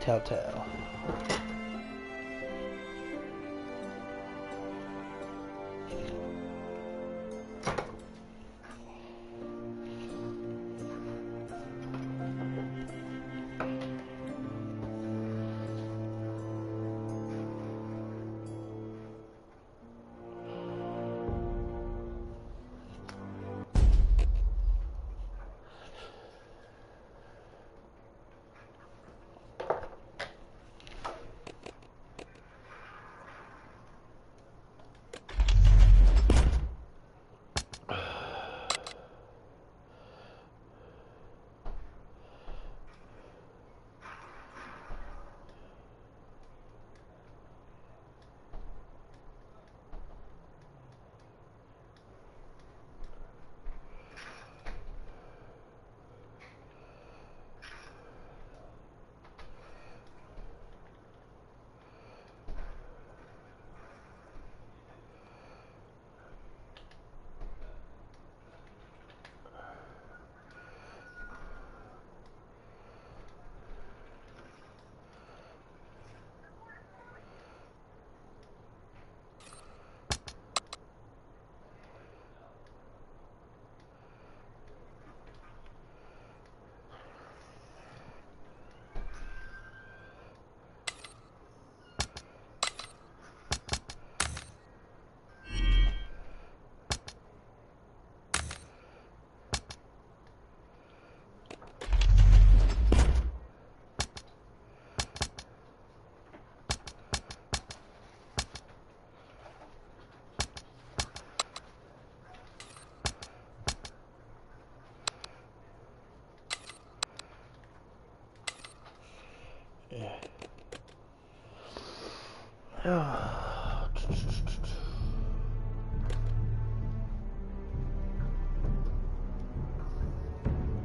Telltale.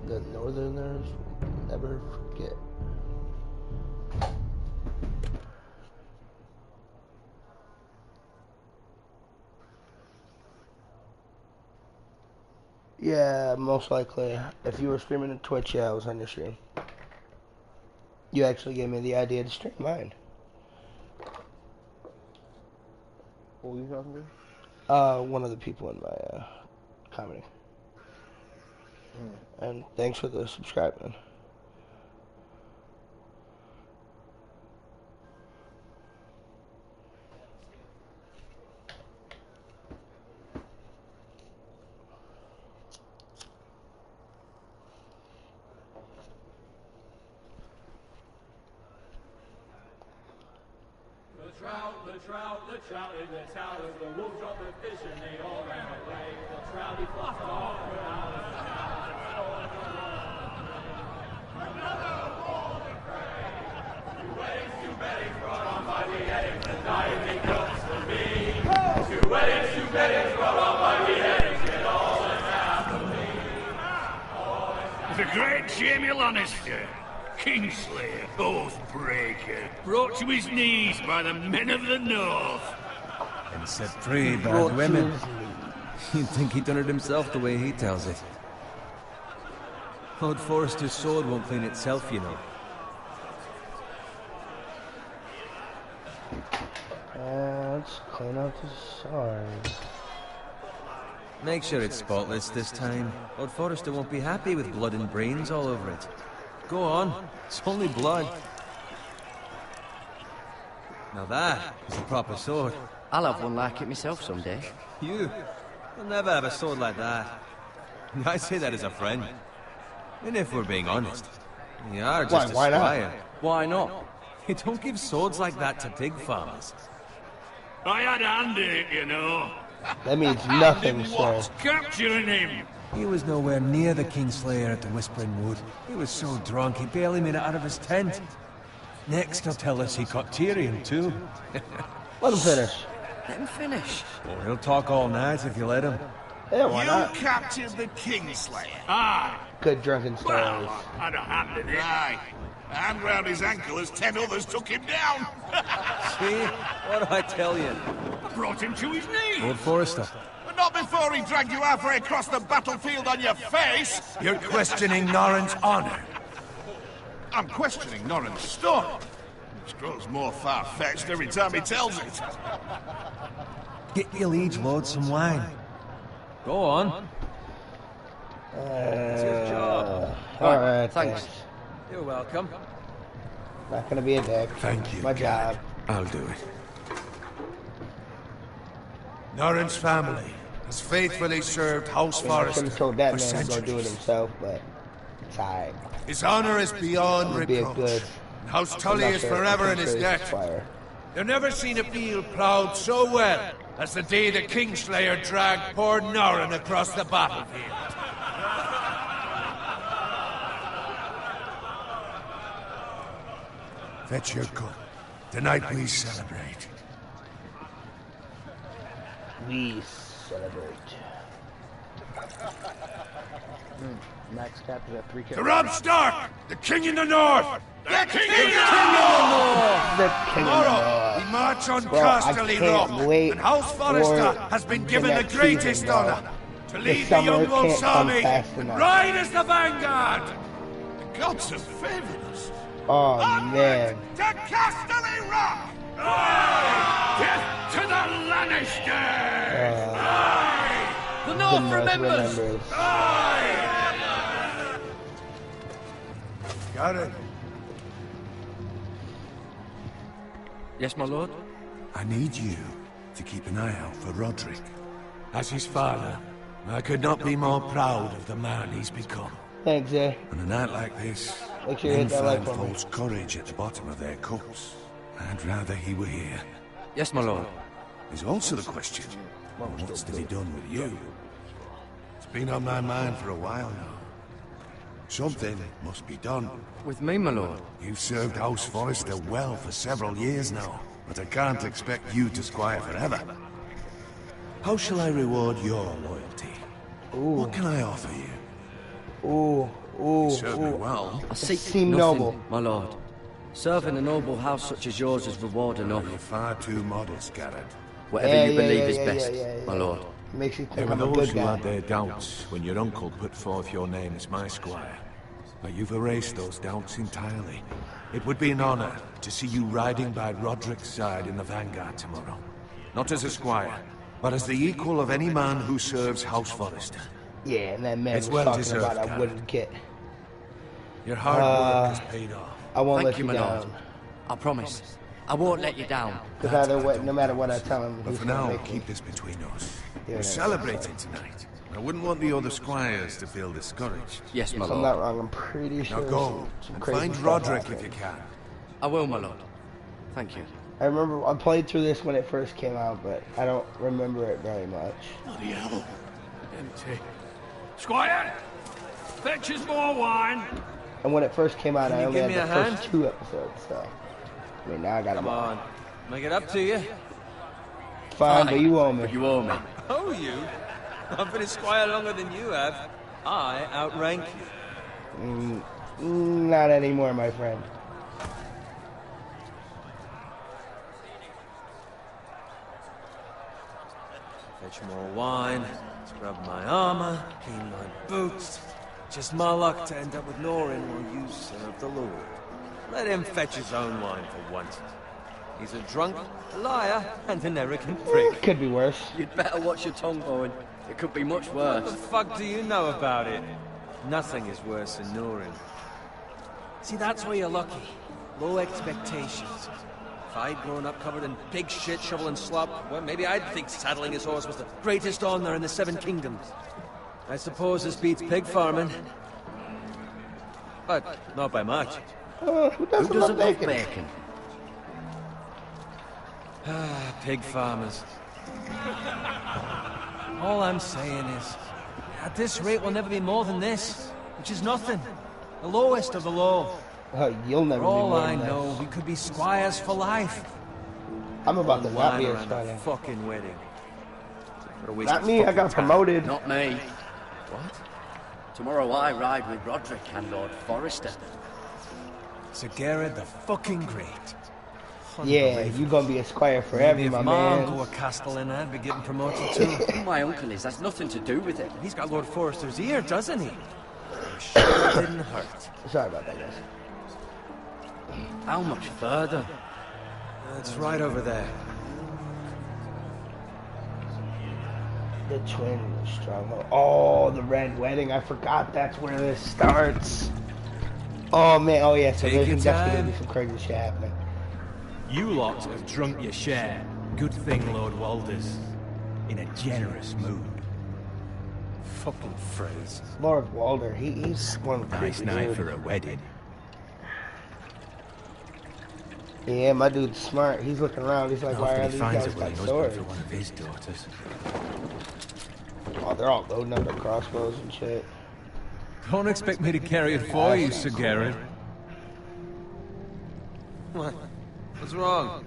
The Northerners will never forget. Yeah, most likely. If you were streaming on Twitch, yeah, I was on your stream. You actually gave me the idea to stream mine. What were you talking to? One of the people in my comedy. And thanks for the subscribing. The trout in the towers, the wolves dropped the fish and they all ran away. The trout he flopped off without a another golden prey. Two weddings brought on by beheadings, and diving cups for me. Two weddings brought on by beheadings, and all that's happily. The great Jamie Lannister, Kingslayer, Oathbreaker, brought to his knees by the men of the North. And set free bad women. You'd think he'd done it himself the way he tells it. Lord Forrester's sword won't clean itself, you know. Let's clean out the sword. Make sure it's spotless this time. Lord Forrester won't be happy with blood and brains all over it. Go on, it's only blood. Now that is a proper sword. I'll have one like it myself someday. You'll never have a sword like that. I say that as a friend. And if we're being honest, you are just a squire. Why not? You don't give swords like that to pig farmers. I had a hand in it, you know. That means nothing, sir. Capturing him. He was nowhere near the Kingslayer at the Whispering Wood. He was so drunk he barely made it out of his tent. Next he'll tell us he caught Tyrion too. Let him finish. Let him finish. Oh, he'll talk all night if you let him. Yeah, why not? You captured the Kingslayer. Aye. Good drunken stories. Well, I had a hand in it. Aye. And round his ankle as 10 others took him down. See? What do I tell you? I brought him to his knees. Lord Forrester. But not before he dragged you halfway across the battlefield on your face. You're questioning Norrin's honor. I'm questioning Norrin's story. It grows more far-fetched every time he tells it. Get your liege lord some wine. Go on. It's your job. Alright, Thanks. You're welcome. Not gonna be a dick. Thank you. My job. I'll do it. Norrin's family has faithfully served House I should Forrester have told that for man to go do it centuries. himself, but it's alright. His honor is beyond It'd be a reproach. good. And House I'm Tully not is sure- forever I'm in his sure he's debt. Squire. They've never seen a field plowed so well as the day the Kingslayer dragged poor Norrin across the battlefield. Fetch your cup. Tonight we celebrate. We celebrate. Next step is at 3 To Robb Stark, the King in the North! The King The king of the Tomorrow, we march on Bro, I Casterly can't Rock, wait and House for Forrester has been the given the next greatest season, bro. honor to The lead the summer young can't Wolf's come army fast and enough. ride as the vanguard! The gods have favored us. Oh man. To Casterly Rock! Death to the Lannisters! The The North North remembers! remembers. Got it. Yes, my lord? I need you to keep an eye out for Roderick. As his father, I could not be more proud of the man he's become. Thanks, Jay. On a night like this, Make sure you men hit that like find button. false courage at the bottom of their cups. I'd rather he were here. Yes, my lord. There's also the question, what's to be done with you? It's been on my mind for a while now. Something must be done. With me, my lord. You've served House Forrester well for several years now, but I can't expect you to squire forever. How shall I reward your loyalty? What can I offer you? Ooh, ooh, Serve me ooh. well. I seek Seem nothing, noble. my lord. Serving a noble house such as yours is reward enough. You're far too modest, Garrett. Whatever you believe is best, my lord. Makes you There think were I'm a those good who guy. had their doubts when your uncle put forth your name as my squire. But you've erased those doubts entirely. It would be an honor to see you riding by Roderick's side in the vanguard tomorrow. Not as a squire, but as the equal of any man who serves House Forrester. Yeah, and that man It's was well talking deserved, about I Garrett. wouldn't get. Your hard work has paid off. I won't Thank let you, you my lord. down. I promise. I won't let you down. Because either way, no matter what I tell him, But he's for gonna now, make me. keep this between us. Yeah, We're celebrating tonight. I wouldn't want the other squires to feel discouraged. Yes, my If I'm lord. not wrong, I'm pretty sure. Now go some and crazy find stuff Roderick happened. if you can. I will, my lord. Thank you. I remember I played through this when it first came out, but I don't remember it very much. Bloody hell. Empty. Squire! Fetch us more wine! And when it first came out, Can I you only give had me the a first hand? 2 episodes, so. I mean, now I got them Come all. on. Make it up to you. Fine, but you owe me. But you owe me. Oh, you? I've been a squire longer than you have. I outrank you. Not anymore, my friend. Fetch more wine, scrub my armor, clean my boots. Just my luck to end up with Norrin while you serve the Lord. Let him fetch his own wine for once. He's a drunk, a liar, and an arrogant prick. Could be worse. You'd better watch your tongue, Owen. It could be much What the worse. fuck do you know about it? Nothing is worse than Norrin. See, that's where you're lucky. Low expectations. If I'd grown up covered in pig shit, shovel and slop, well, maybe I'd think saddling his horse was the greatest honor in the Seven Kingdoms. I suppose this beats pig farming. But not by much. Who Who doesn't love doesn't love bacon? bacon? Pig farmers. All I'm saying is, at this rate we'll never be more than this, which is nothing. The lowest of the low. Oh, you'll never For be all more I than that. know, we could be squires for life. I'm about to not Wine be a around squire. a fucking wedding. What a waste Not of me, I fucking got time. promoted. Not me. What? Tomorrow I ride with Roderick and Lord Forrester. Sir Garrett the fucking Great. Yeah, you gonna be a squire forever, Maybe if my my man. uncle were Castellan, I'd be getting promoted too. Who my uncle is, that's nothing to do with it. He's got Lord Forrester's ear, doesn't he? Sure didn't hurt. Sorry about that, guys. How much further? It's right over there. The twin stronghold. Oh, the Red Wedding. I forgot that's where this starts. Oh man. Oh yeah. So Take there's your definitely gonna time. be some crazy shit happening. You lot have drunk your share. Good thing, Lord Walder's in a generous mood. Fucking phrase. Lord Walder. He's one of the Nice creepy night dudes. for a wedding. Yeah, my dude's smart. He's looking around. He's like, why Often are he these finds guys a willing got husband swords? for one of his daughters. Oh, they're all loading up their crossbows and shit. Don't expect me to carry it for you, Sir Garrett. What? What's wrong?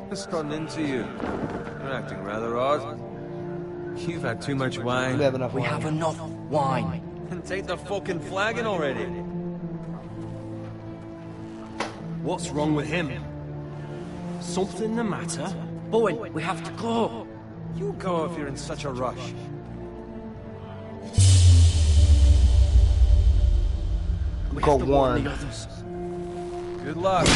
What's gotten into you? You're acting rather odd. You've had too much wine. We have enough We wine. have enough wine. And take the fucking flagon already. What's wrong with him? Something the matter? Bowen, we have to go. You go if you're in such a rush. We Go have to warn warn. the others. Good luck.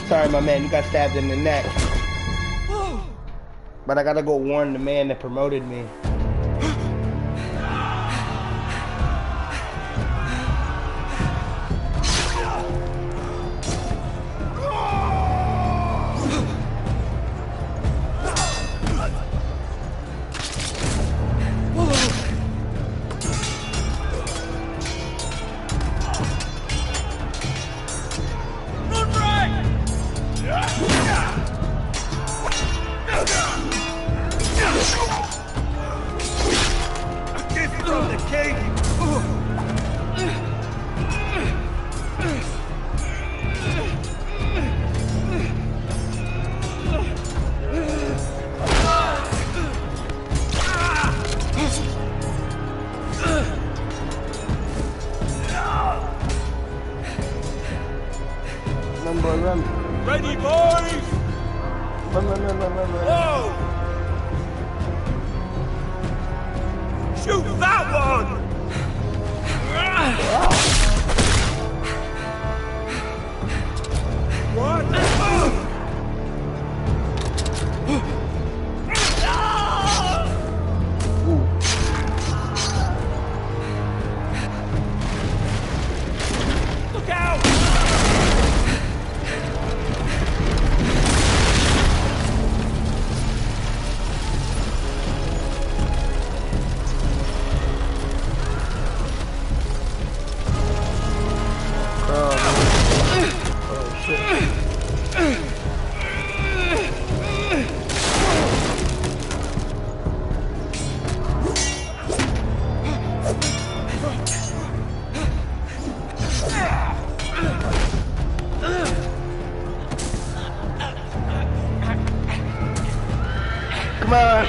Sorry, my man. You got stabbed in the neck. But I gotta go warn the man that promoted me. Run. Ready, boys! Run. Whoa! Shoot that one! What? Look out! Come on.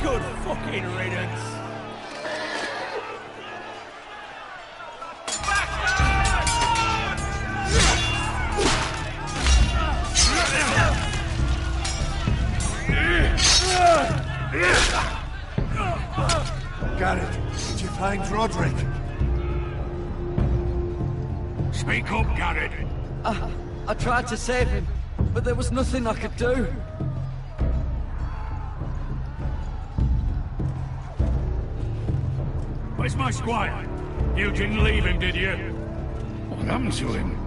Good fucking riddance! Garrett, did you find Roderick? Speak up, Garrett. I tried to save him, but there was nothing I could do. Where's my squire? You didn't leave him, did you? What happened to him?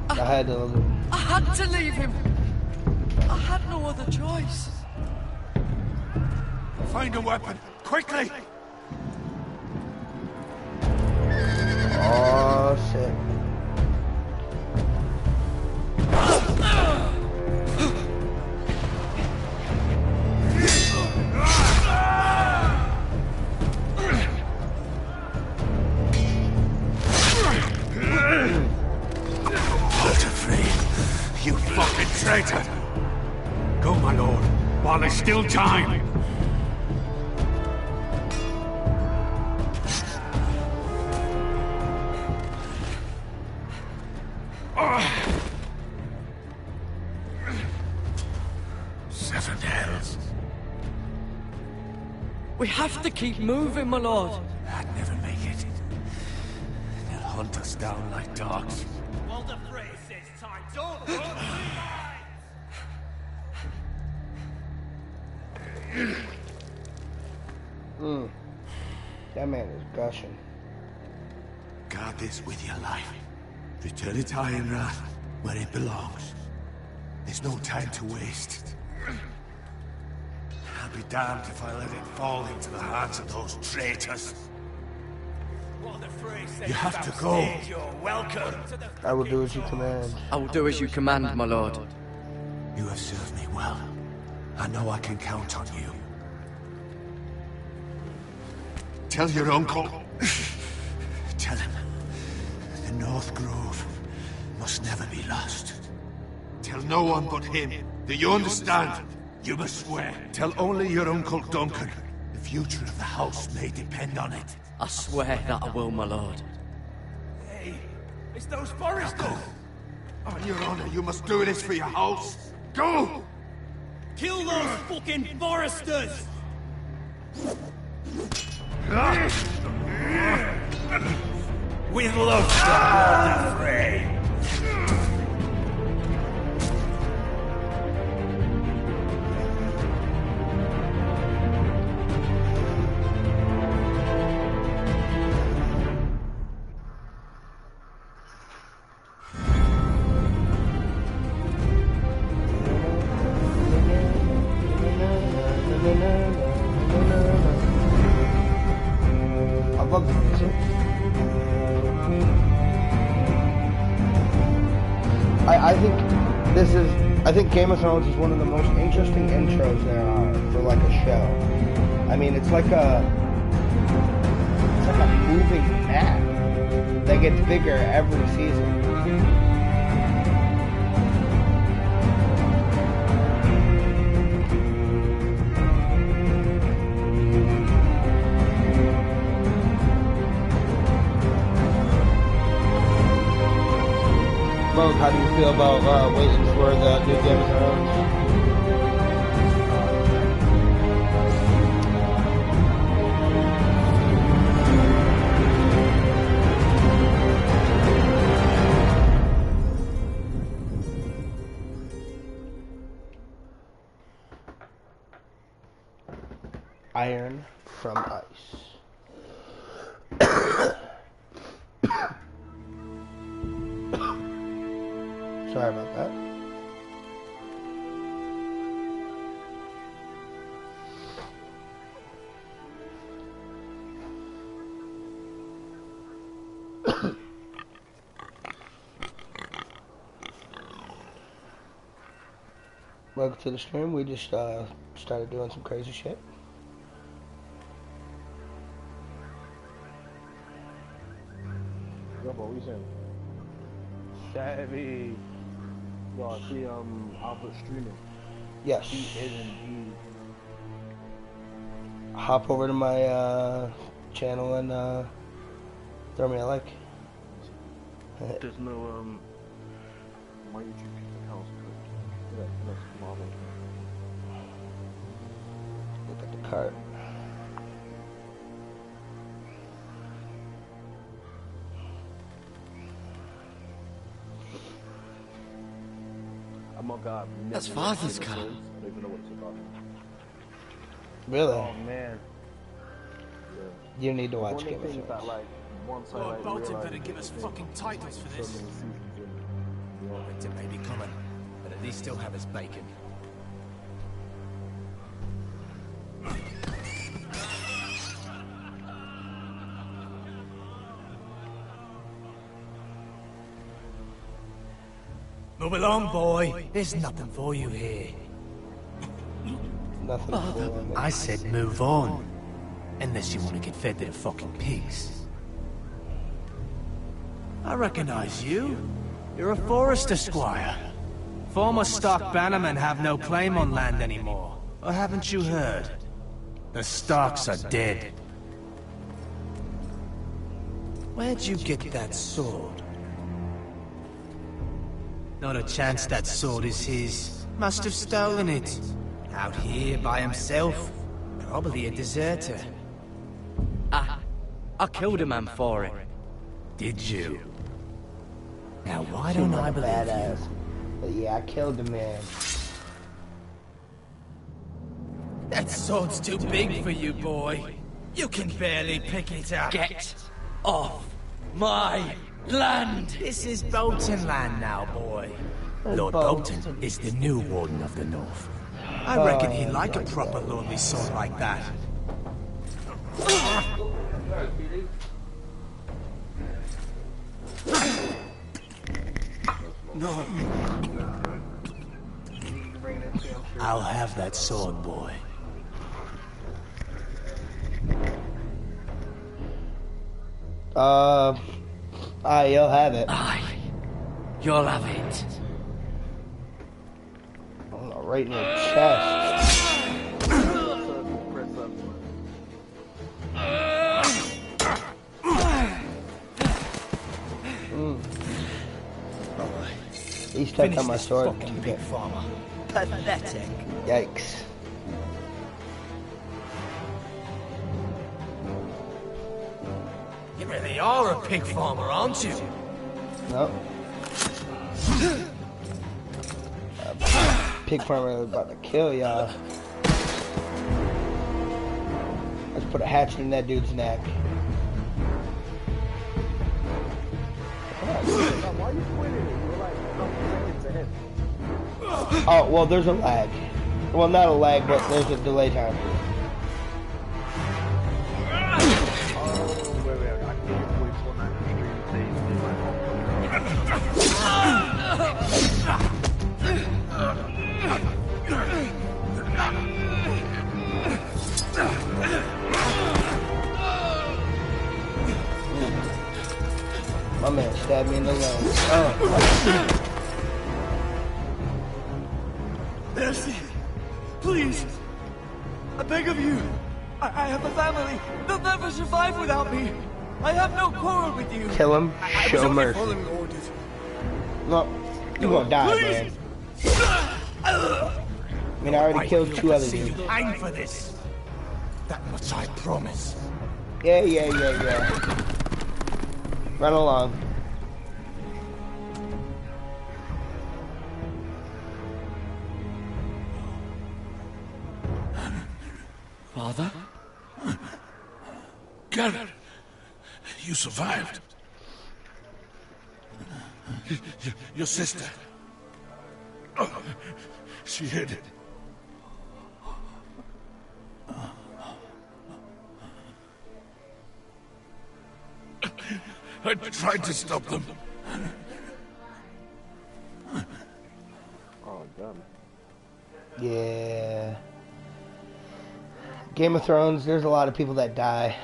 I had to. I had to leave him. I had no other choice. Find a weapon, quickly! Oh shit. We have to keep moving, my lord. I'd never make it. They'll hunt us down like dogs. Walder Frey says time's over. That man is gushing. Guard this with your life. Return it to Ironrath, where it belongs. There's no time to waste. I'll be damned if I let it fall into the hands of those traitors. You have to go. You're welcome. I will do as you command. I will do as you command, my lord. You have served me well. I know I can count on you. Tell your uncle. Tell him the North Grove must never be lost. Tell no one but him. Do you understand? You must swear. Tell only your Uncle Duncan. The future of the house may depend on it. I swear that I will, my lord. Hey, it's those foresters. On your honor, you must do this for your house. Go! Kill those fucking foresters! Whittle of the fray! I love the music. I think Game of Thrones is one of the most interesting intros there are for like a show. I mean, it's like a moving map that gets bigger every season. Bogue, how do you feel about waiting for the new Game of Thrones? Iron from ice. Sorry about that. Welcome to the stream. We just started doing some crazy shit. Yo, bro, what you saying? Savvy. Yo, I see Albert streaming. Yes. He is indeed. Hop over to my channel and throw me a like. There's no my YouTube account's good. Yeah, that's Marvel. Look at the card. Oh my god. That's Father's car. I don't even know what it's about. Really? Oh man. Yeah. You need to watch One of Game the of things that, Thrones. like, once I Lord Bolton realized better give us that fucking titles for so this. many seasons in, you know, Winter may be coming, but at least he'll have his bacon. Move along, boy. There's nothing for you here. Nothing for me. I said move on. Unless you want to get fed to the fucking pigs. I recognize you. You're a Forester Squire. Former Stark bannermen have no claim on land anymore. Or haven't you heard? The Starks are dead. Where'd you get that sword? Not a chance that sword is his. Must have stolen it. Out here by himself. Probably a deserter. I killed a man for it. Did you? Now why don't I believe badass. But yeah, I killed the man. That sword's too big for you, boy. You can barely pick it up. Get off my land! This is Bolton land now, boy. Lord Bolton is the new Warden of the North. I reckon he'd like a proper lordly sword like that. No. I'll have that sword, boy. You'll have it. You'll have it. Oh, right in your chest. He stuck on my sword. Big farmer. Pathetic. Yikes. You really are a pig farmer, aren't you? Nope. Pig farmer was about to kill y'all. Let's put a hatchet in that dude's neck. Why are you pointing it? We're like a couple seconds ahead. Oh, well, there's a lag. Well, not a lag, but there's a delay time. Oh, wait, I can hear voice on that stream saying My man stabbed me in the leg. Oh. Mercy! Please! I beg of you! I have a family! They'll never survive without me! I have no quarrel with you! Kill him, show mercy. No, you gonna die, man. I mean, I already killed 2 other dudes. Hang for this. That much I promise. Yeah. Run along. Father? Garrett, you survived. Your sister. Oh, she hid it. I tried to stop them. oh, damn. Yeah. Game of Thrones, there's a lot of people that die.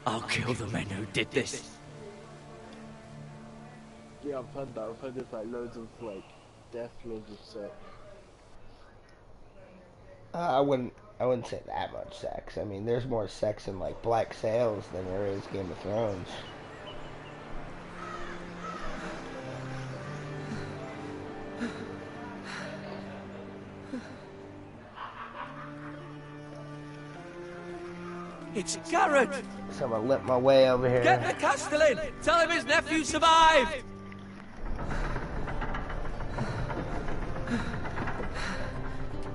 I'll kill the men who did this. Yeah, I've heard that. I've heard there's like loads of like death, loads of sex. I wouldn't say that much sex. I mean, there's more sex in like Black Sails than there is Game of Thrones. It's Garrett! So I'm gonna limp my way over here. Get the Castellan! Tell him his nephew survived!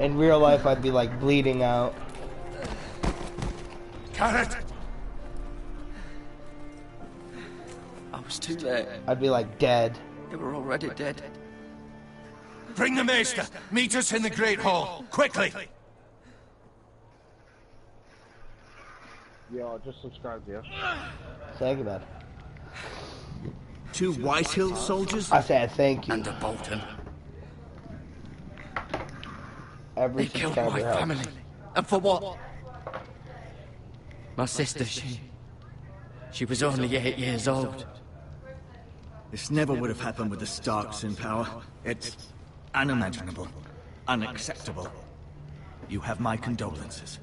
In real life, I'd be like bleeding out. Garrett! I was too late. I'd be like dead. They were already dead. Bring the Maester! Meet us in the Great Hall! Quickly! Yeah, I just subscribed, yeah. Thank you, man. 2 White Hill soldiers? I said thank you. And a Bolton. Every They killed my subscriber helps. family. And for what? My sister, she was only 8 years old. This never would have happened with the Starks in power. It's unimaginable. Unacceptable. You have my condolences.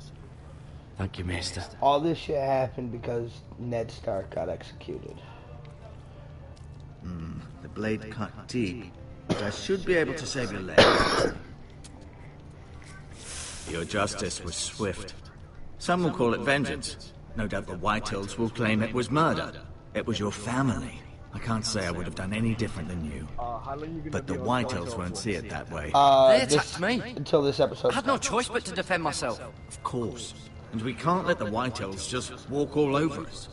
Thank you, Maester. All this shit happened because Ned Stark got executed. The blade cut deep, but I should be able to save your leg. Your justice was swift. Some will call it vengeance. No doubt the Whitehills will claim it was murder. It was your family. I can't say I would have done any different than you. But the Whitehills won't see it that way. They attacked me. Until this episode. I had no choice but to defend myself. Of course. And we can't let the Whitehills just walk all over us.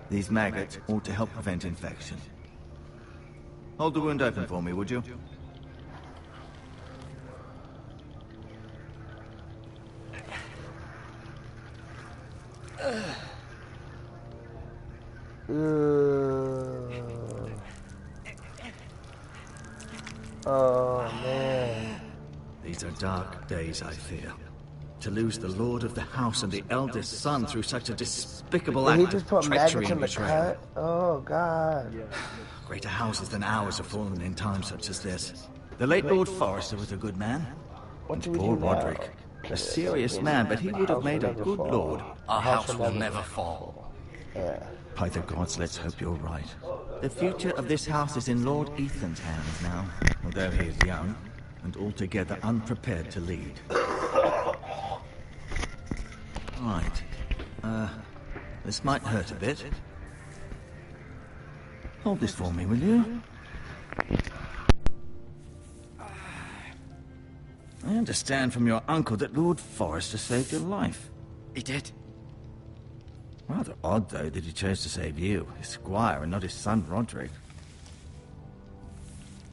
These maggots ought to help prevent infection. Hold the wound open for me, would you? Oh, man. These are dark days, I fear. To lose the lord of the house and the eldest son through such a despicable Did he act just of put treachery maggots in and the betrayal. cut? Oh, God. Greater houses than ours have fallen in times such as this. The late Lord Forrester was a good man. What do we Poor do now? Roderick. A serious man, but he would have made a good lord. Our house will never fall. Yeah. By the gods, let's hope you're right. The future of this house is in Lord Ethan's hands now, although he is young and altogether unprepared to lead. Right. This might hurt a bit. Hold this for me, will you? I understand from your uncle that Lord Forrester saved your life. He did. Rather odd, though, that he chose to save you, his squire, and not his son Roderick.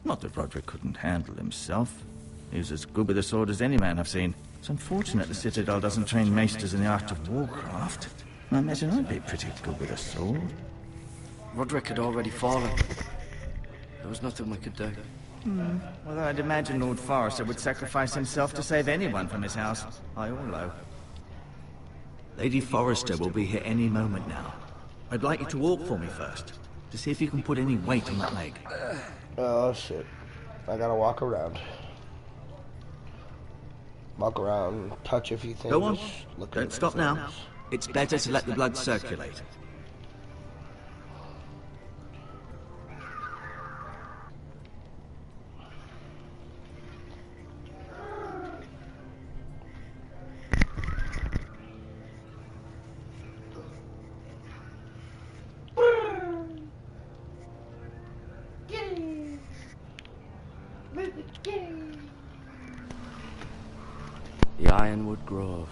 Not that Roderick couldn't handle himself. He was as good with a sword as any man I've seen. It's unfortunate the Citadel doesn't train maesters in the art of warcraft. I imagine I'd be pretty good with a sword. Roderick had already fallen. There was nothing we could do. Although I'd imagine Lord Forrester would sacrifice himself to save anyone from his house, high or low. Lady Forrester will be here any moment now. I'd like you to walk for me first, to see if you can put any weight on that leg. Oh, shit. I gotta walk around. Walk around, touch a few things. Go on. Look Don't at stop now. things. It's better to let the blood circulate. The Ironwood Grove.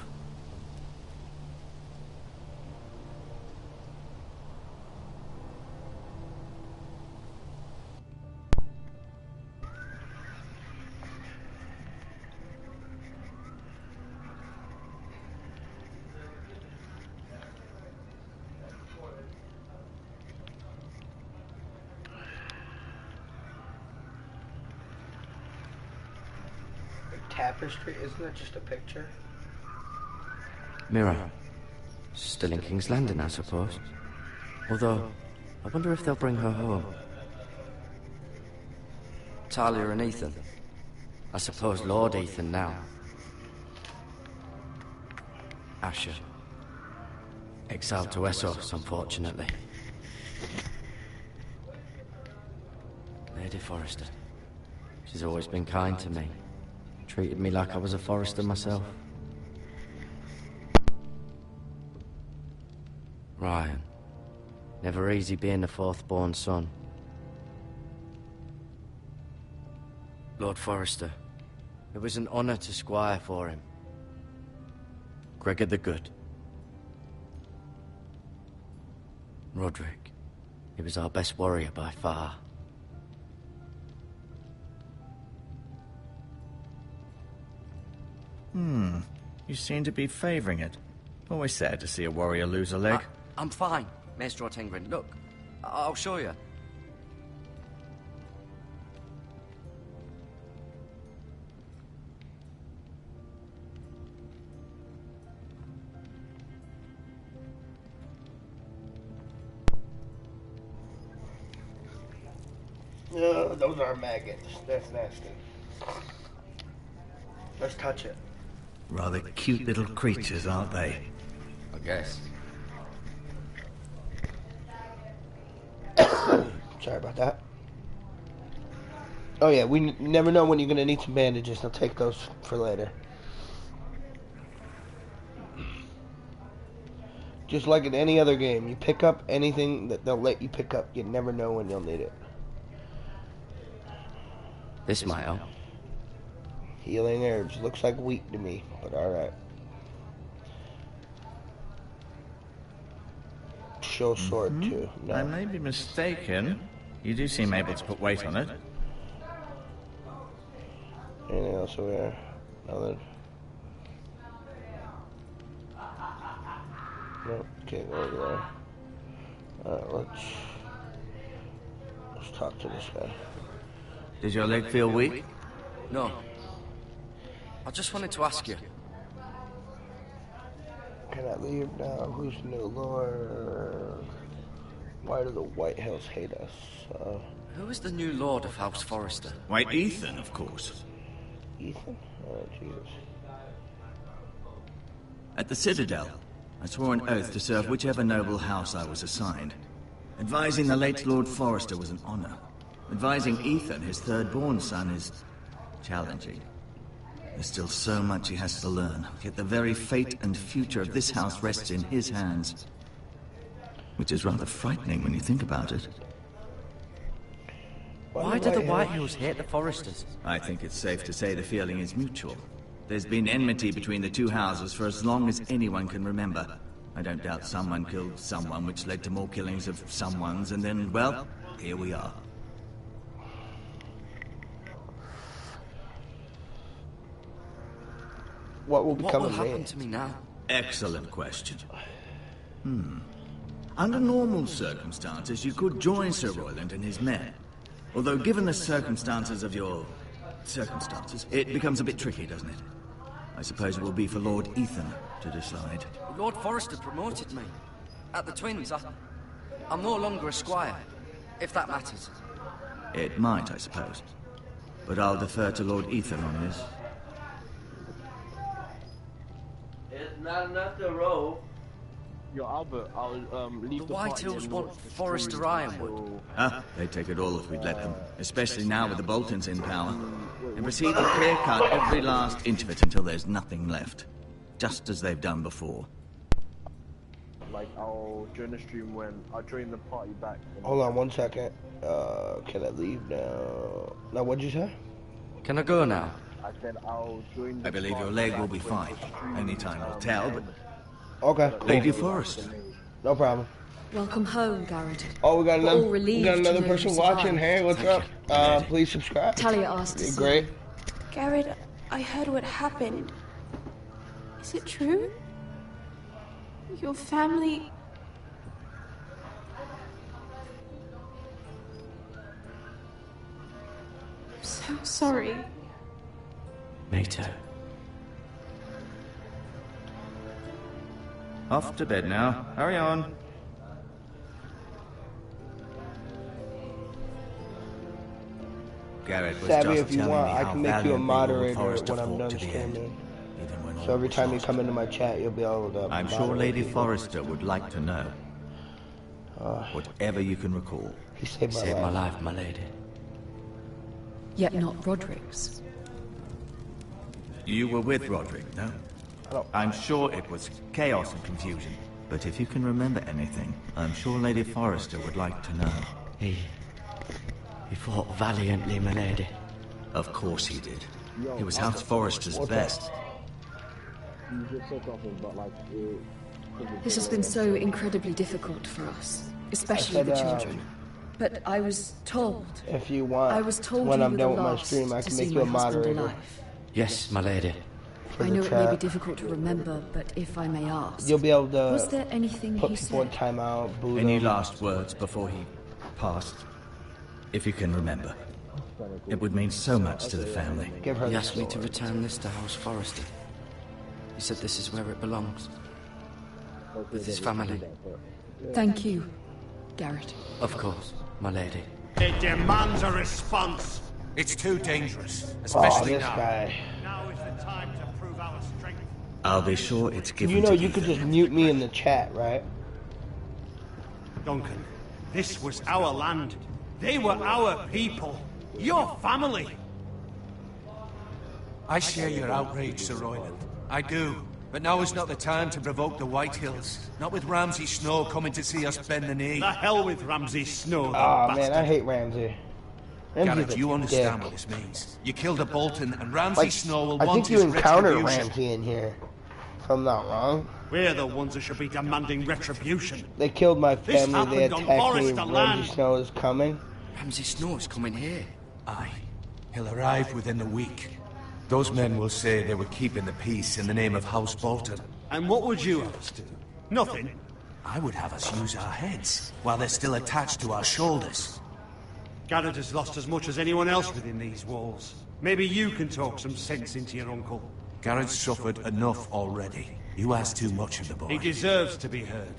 Tapestry, isn't it just a picture? Mirror. Still in King's Landing, I suppose. Although, I wonder if they'll bring her home. Talia and Ethan. I suppose Lord Ethan now. Asher. Exiled to Essos, unfortunately. Lady Forrester. She's always been kind to me. Treated me like I was a Forrester myself. Ryan. Never easy being the fourth-born son. Lord Forrester. It was an honor to squire for him. Gregor the Good. Roderick. He was our best warrior by far. You seem to be favoring it. Always sad to see a warrior lose a leg. I'm fine, Maester Ortengrin. Look, I'll show you. Those are maggots. That's nasty. Let's touch it. Rather cute little creatures, aren't they? I guess. Sorry about that. Oh yeah, we never know when you're gonna need some bandages. I'll take those for later. Just like in any other game, you pick up anything that they'll let you pick up. You never know when you'll need it. This might help. Healing herbs. Looks like wheat to me, but alright. Show sword too. No. I may be mistaken. You do seem able to put weight on it. Anything else over there? Nothing. No, can't go over there. Alright, let's talk to this guy. Does your leg feel weak? No. I just wanted to ask you. Can I leave now? Who's the new lord? Why do the White Hills hate us? Who is the new lord of House Forrester? White Ethan, of course. Ethan? Oh, Jesus. At the Citadel, I swore an oath to serve whichever noble house I was assigned. Advising the late Lord Forrester was an honor. Advising Ethan, his third-born son, is challenging. There's still so much he has to learn, yet the very fate and future of this house rests in his hands. Which is rather frightening when you think about it. Why do the White Hills hate the Forresters? I think it's safe to say the feeling is mutual. There's been enmity between the two houses for as long as anyone can remember. I don't doubt someone killed someone, which led to more killings of someones, and then, well, here we are. What will become of me? What will happen to me now? Excellent question. Under normal circumstances, you could join Sir Royland and his men. Although, given the circumstances of your circumstances, it becomes a bit tricky, doesn't it? I suppose it will be for Lord Ethan to decide. Lord Forrester promoted me. At the Twins, I'm no longer a squire, if that matters. It might, I suppose. But I'll defer to Lord Ethan on this. It's not enough to roll. Yo, Albert, I'll leave the White Hills want Forrester Ironwood. They'd take it all if we'd let them. Especially now with the Boltons in power. And proceed to clear-cut every last inch of it until there's nothing left. Just as they've done before. Like, I'll join the stream when I'll join the party back. Hold on 1 second. Can I leave now? Now, what'd you say? Can I go now? I said I'll join the I believe your leg will be fine. Only time will tell, but... Okay, cool. Lady Forrester. No problem. Welcome home, Garrett. Oh, we got another, to person watching. Hey, what's up? Please subscribe. Talia asked to see. Great. Garrett, I heard what happened. Is it true? Your family... I'm so sorry. Me too. Off to bed now. Hurry on. Garrett was Savvy, just if you telling want, me I how can make you a valiantly Lord moderator Forrester when I'm fought done to the end, streaming. even when So all every was time you lost. come into my chat, you'll be able to. I'm sure moderate Lady people. Forrester would like to know. Whatever you can recall. He saved my Saved my life. life, my lady. Yet not Roderick's. You were with Roderick, no? I'm sure it was chaos and confusion. But if you can remember anything, I'm sure Lady Forrester would like to know. He fought valiantly, my lady. Of course he did. He was House Forrester's best. You just said something about, like, This has been so incredibly difficult for us, especially the children. But I was told. If you want, I was told when you I'm were done the with my last stream, I to can see make you a my husband moderator. alive. Yes, my lady. For I the know it may be chat. difficult to remember, but if I may ask, You'll be able to was there anything put he people in said? timeout, boo Any them. last words before he passed? If you can remember. It would mean so much to the family. Give her He the asked me to sword. return this to House Forrester. He said this is where it belongs. With his family. Thank you, Garrett. Of course, my lady. It demands a response. It's too dangerous, Oh, especially this now. guy. Now is the time to prove our strength. I'll be sure it's given You know, to you could Ethan. just mute me in the chat, right? Duncan, this was our land. They were our people. Your family! I share your outrage, Sir Royland. I do. But now is not the time to provoke the Whitehills. Not with Ramsay Snow coming to see us bend the knee. The hell with Ramsay Snow, Oh man, I hate Ramsay. Garrett, you understand what this means. You killed a Bolton, and Ramsay Snow will I want think you his encountered retribution. Ramsay in here, if I'm not wrong. We're the ones that should be demanding retribution. They killed my This family, they happened on attacked me, Forester land. Ramsay Snow is coming. Ramsay Snow is coming here. Aye. He'll arrive within a week. Those men will say they were keeping the peace in the name of House Bolton. And what would you have us do? Nothing. I would have us use our heads, while they're still attached to our shoulders. Garrett has lost as much as anyone else within these walls. Maybe you can talk some sense into your uncle. Garrett's suffered enough already. You ask too much of the boy. He deserves to be heard.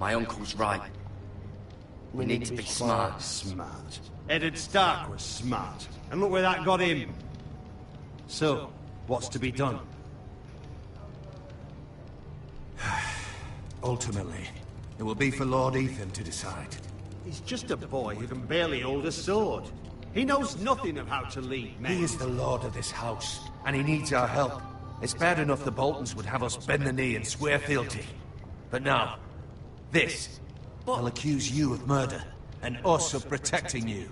My uncle's right. We need to be smart. Smart. Eddard Stark was smart. And look where that got him. So, what's to be done? Ultimately, it will be for Lord Ethan to decide. He's just a boy who can barely hold a sword. He knows nothing of how to lead men. He is the lord of this house, and he needs our help. It's bad enough the Boltons would have us bend the knee and swear fealty. But now, this. They'll accuse you of murder, and us of protecting you.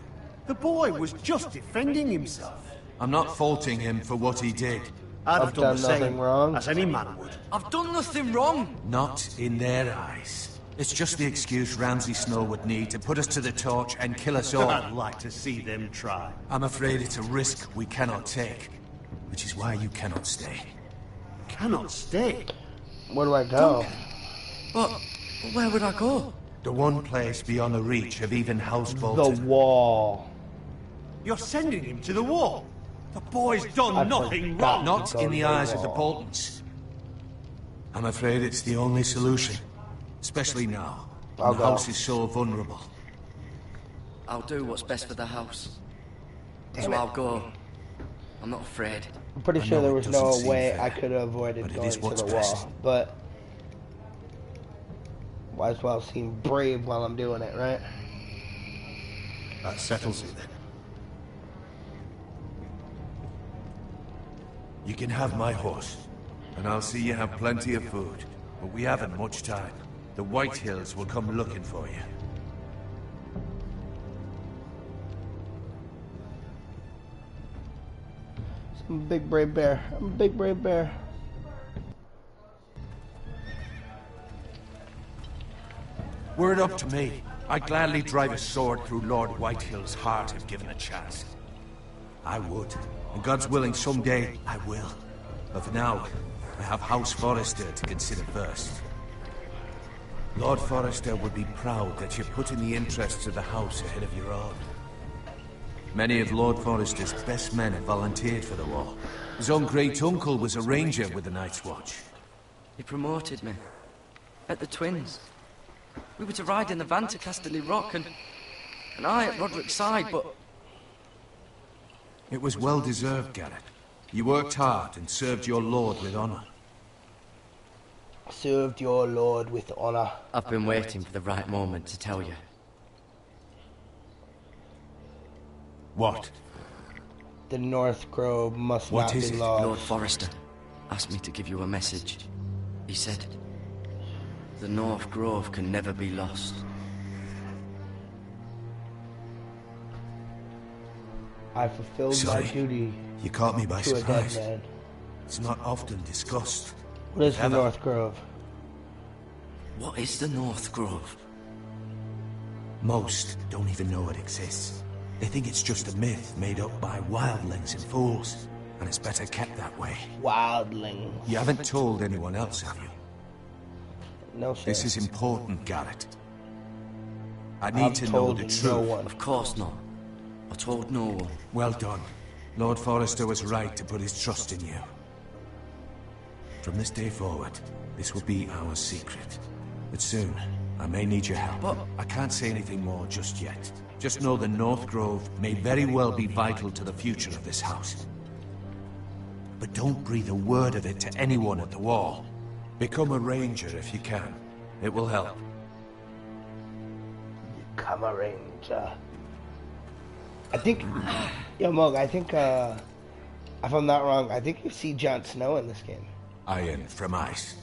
The boy was just defending himself. I'm not faulting him for what he did. I'd have done the nothing same, wrong. as any man would. I've done nothing wrong. Not in their eyes. It's just the excuse Ramsay Snow would need to put us to the torch and kill us all. I'd like to see them try. I'm afraid it's a risk we cannot take, which is why you cannot stay. Cannot stay? Where do I go? But where would I go? The one place beyond the reach of even House Bolton. The wall. You're sending him to the wall? The boy's done nothing wrong. Not in the eyes of the Boltons. I'm afraid it's the only solution. Especially now, when the house is so vulnerable. I'll do what's best for the house. Damn So it. I'll go. I'm not afraid. I'm pretty sure there was no way I could have avoided going to the wall, but might as well seem brave while I'm doing it, right? That settles it then. You can have my horse, and I'll see you have plenty of food. But we haven't much time. The Whitehills will come looking for you. I'm a big brave bear. I'm a big brave bear. Were it up to me, I'd gladly drive a sword through Lord Whitehill's heart if given a chance. I would, and God's willing someday I will. But for now, I have House Forester to consider first. Lord Forester would be proud that you're putting the interests of the house ahead of your own. Many of Lord Forester's best men have volunteered for the war. His own great-uncle was a ranger with the Night's Watch. He promoted me. At the Twins. We were to ride in the van to Casterly Rock, and I at Roderick's side, but... It was well-deserved, Garrett. You worked hard and served your lord with honor. Served your lord with honor. I've been waiting for the right moment to tell you. What? The North Grove must What not is be it? lost. Lord Forester asked me to give you a message. He said, the North Grove can never be lost. I fulfilled Sorry, my duty you caught me by to a dead surprise. man. It's not often discussed. What is the Ever. North Grove? What is the North Grove? Most don't even know it exists. They think it's just a myth made up by wildlings and fools, and it's better kept that way. Wildling. You haven't told anyone else, have you? No, sir. This is important, Garrett. I need I've to know told the no truth. one. Of course not. I told no one. Well done. Lord Forester was right to put his trust in you. From this day forward, this will be our secret. But soon, I may need your help. But I can't say anything more just yet. Just know the North Grove may very well be vital to the future of this house. But don't breathe a word of it to anyone at the wall. Become a ranger if you can. It will help. Become a ranger. I think, yo, Mog, I think, if I'm not wrong, I think you see Jon Snow in this game. Iron from ice.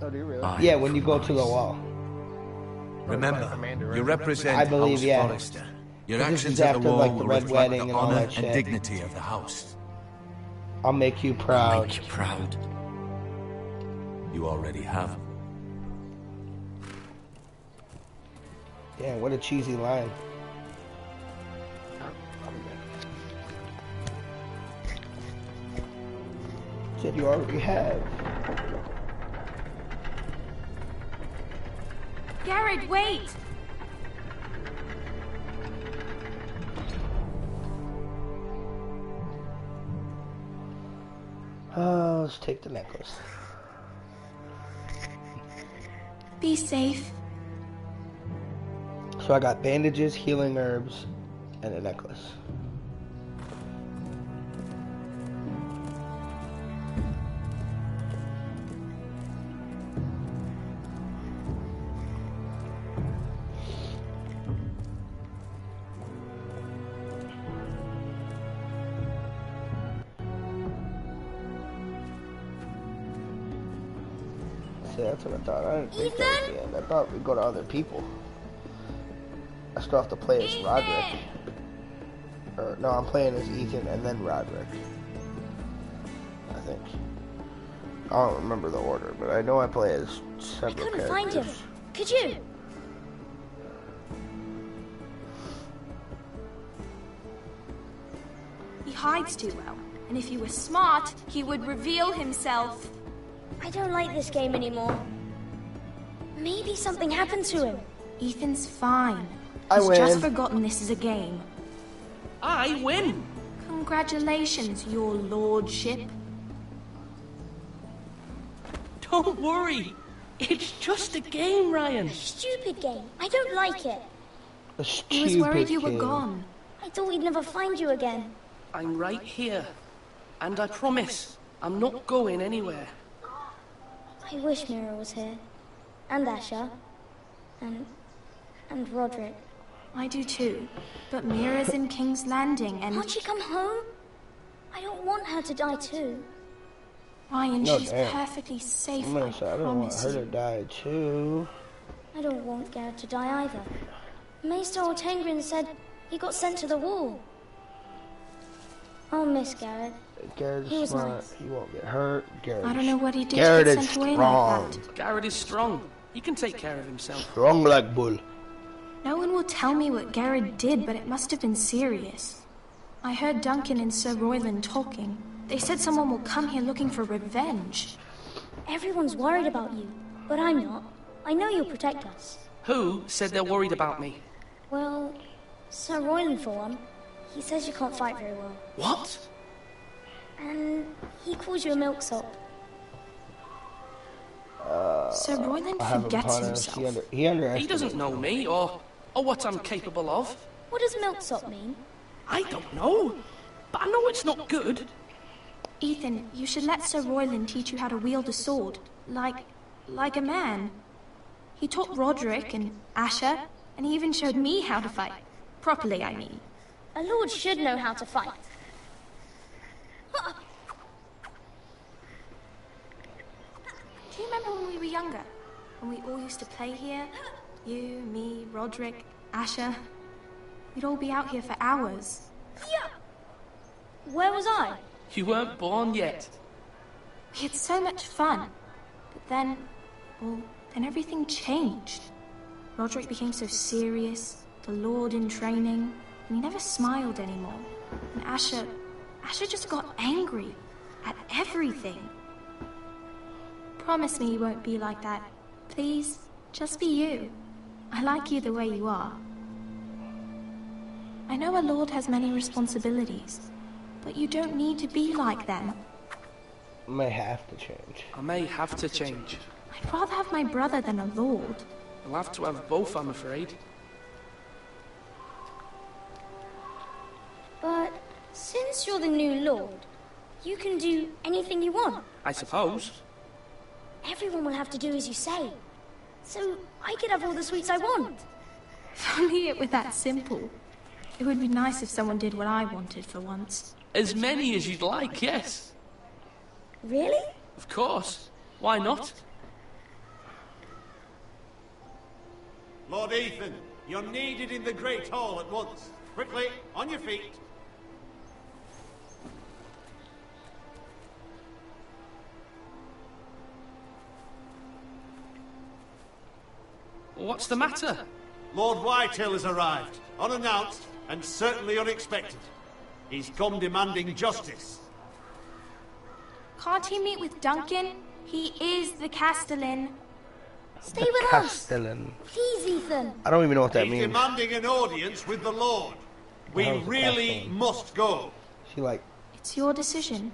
Oh, do you really? Yeah, when you go to the wall. Remember, you represent I believe, House yeah. Forrester. Your This is actions at the after, wall like, the will Red reflect Wedding the and all honor that and shit. dignity of the house. I'll make you proud. Make you proud. You already have. Damn, what a cheesy line. Said you already have. Garrett, wait! Let's take the necklace. Be safe. So I got bandages, healing herbs, and a necklace. See, that's what I thought. I didn't think that was the end. I thought we'd go to other people. I still have to play as Roderick. Or, no, I'm playing as Ethan and then Roderick. I think. I don't remember the order, but I know I play as several characters. Couldn't find him. Could you? He hides too well, and if he were smart, he would reveal himself. I don't like this game anymore. Maybe something happened to him. Ethan's fine. I He's win. just forgotten this is a game. I win. Congratulations, your lordship. Don't worry. It's just a game, Ryan. Stupid game. I don't like it. A I stupid was worried you were game. gone. I thought we'd never find you again. I'm right here. And I promise, I'm not going anywhere. I wish Mira was here. And Asher. And Roderick. I do too. But Mira's in King's Landing and... Can't she come home? I don't want her to die too. Ryan, No, she's damn. perfectly safe, I'm gonna say, I don't want promise her you. to die too. I don't want Garrett to die either. Maester Ortengrin said he got sent to the wall. I'll miss Garrett. Garrett's He was smart. nice. He won't get hurt. Garrett I don't know what he did Garrett to get is sent away strong. like that. Garrett is strong. He can take care of himself. Strong like bull. No one will tell me what Garrett did, but it must have been serious. I heard Duncan and Sir Royland talking. They said someone will come here looking for revenge. Everyone's worried about you, but I'm not. I know you'll protect us. Who said they're worried about me? Well, Sir Royland for one. He says you can't fight very well. What? And he calls you a milksop. Sir Royland I have him forgets upon us. himself. He underestimates. He doesn't know me or what I'm capable of. What does milksop mean? I don't know. But I know it's not good. Ethan, you should let Sir Royland teach you how to wield a sword. Like a man. He taught Roderick and Asher, and he even showed me how to fight. Properly, I mean. A lord should know how to fight. Do you remember when we were younger? When we all used to play here? You, me, Roderick, Asher. We'd all be out here for hours. Yeah. Where was I? You weren't born yet. We had so much fun. But then, well, then everything changed. Roderick became so serious, the Lord in training, and he never smiled anymore. And Asher just got angry at everything. Promise me you won't be like that. Please, just be you. I like you the way you are. I know a lord has many responsibilities, but you don't need to be like them. May have to change. I may have to change. I'd rather have my brother than a lord. I'll have to have both, I'm afraid. But since you're the new lord, you can do anything you want. I suppose. Everyone will have to do as you say. So I could have all the sweets I want. If only it were that simple. It would be nice if someone did what I wanted for once. As many as you'd like, yes. Really? Of course. Why not? Lord Ethan, you're needed in the Great Hall at once. Quickly, on your feet. What's the matter? Lord Whitehill has arrived, unannounced and certainly unexpected. He's come demanding justice. Can't he meet with Duncan? He is the Castellan. Stay with us. Castellan. Please, Ethan. I don't even know what that He's means. demanding an audience with the Lord. We How's the really Castellan? must go. She like... It's your decision.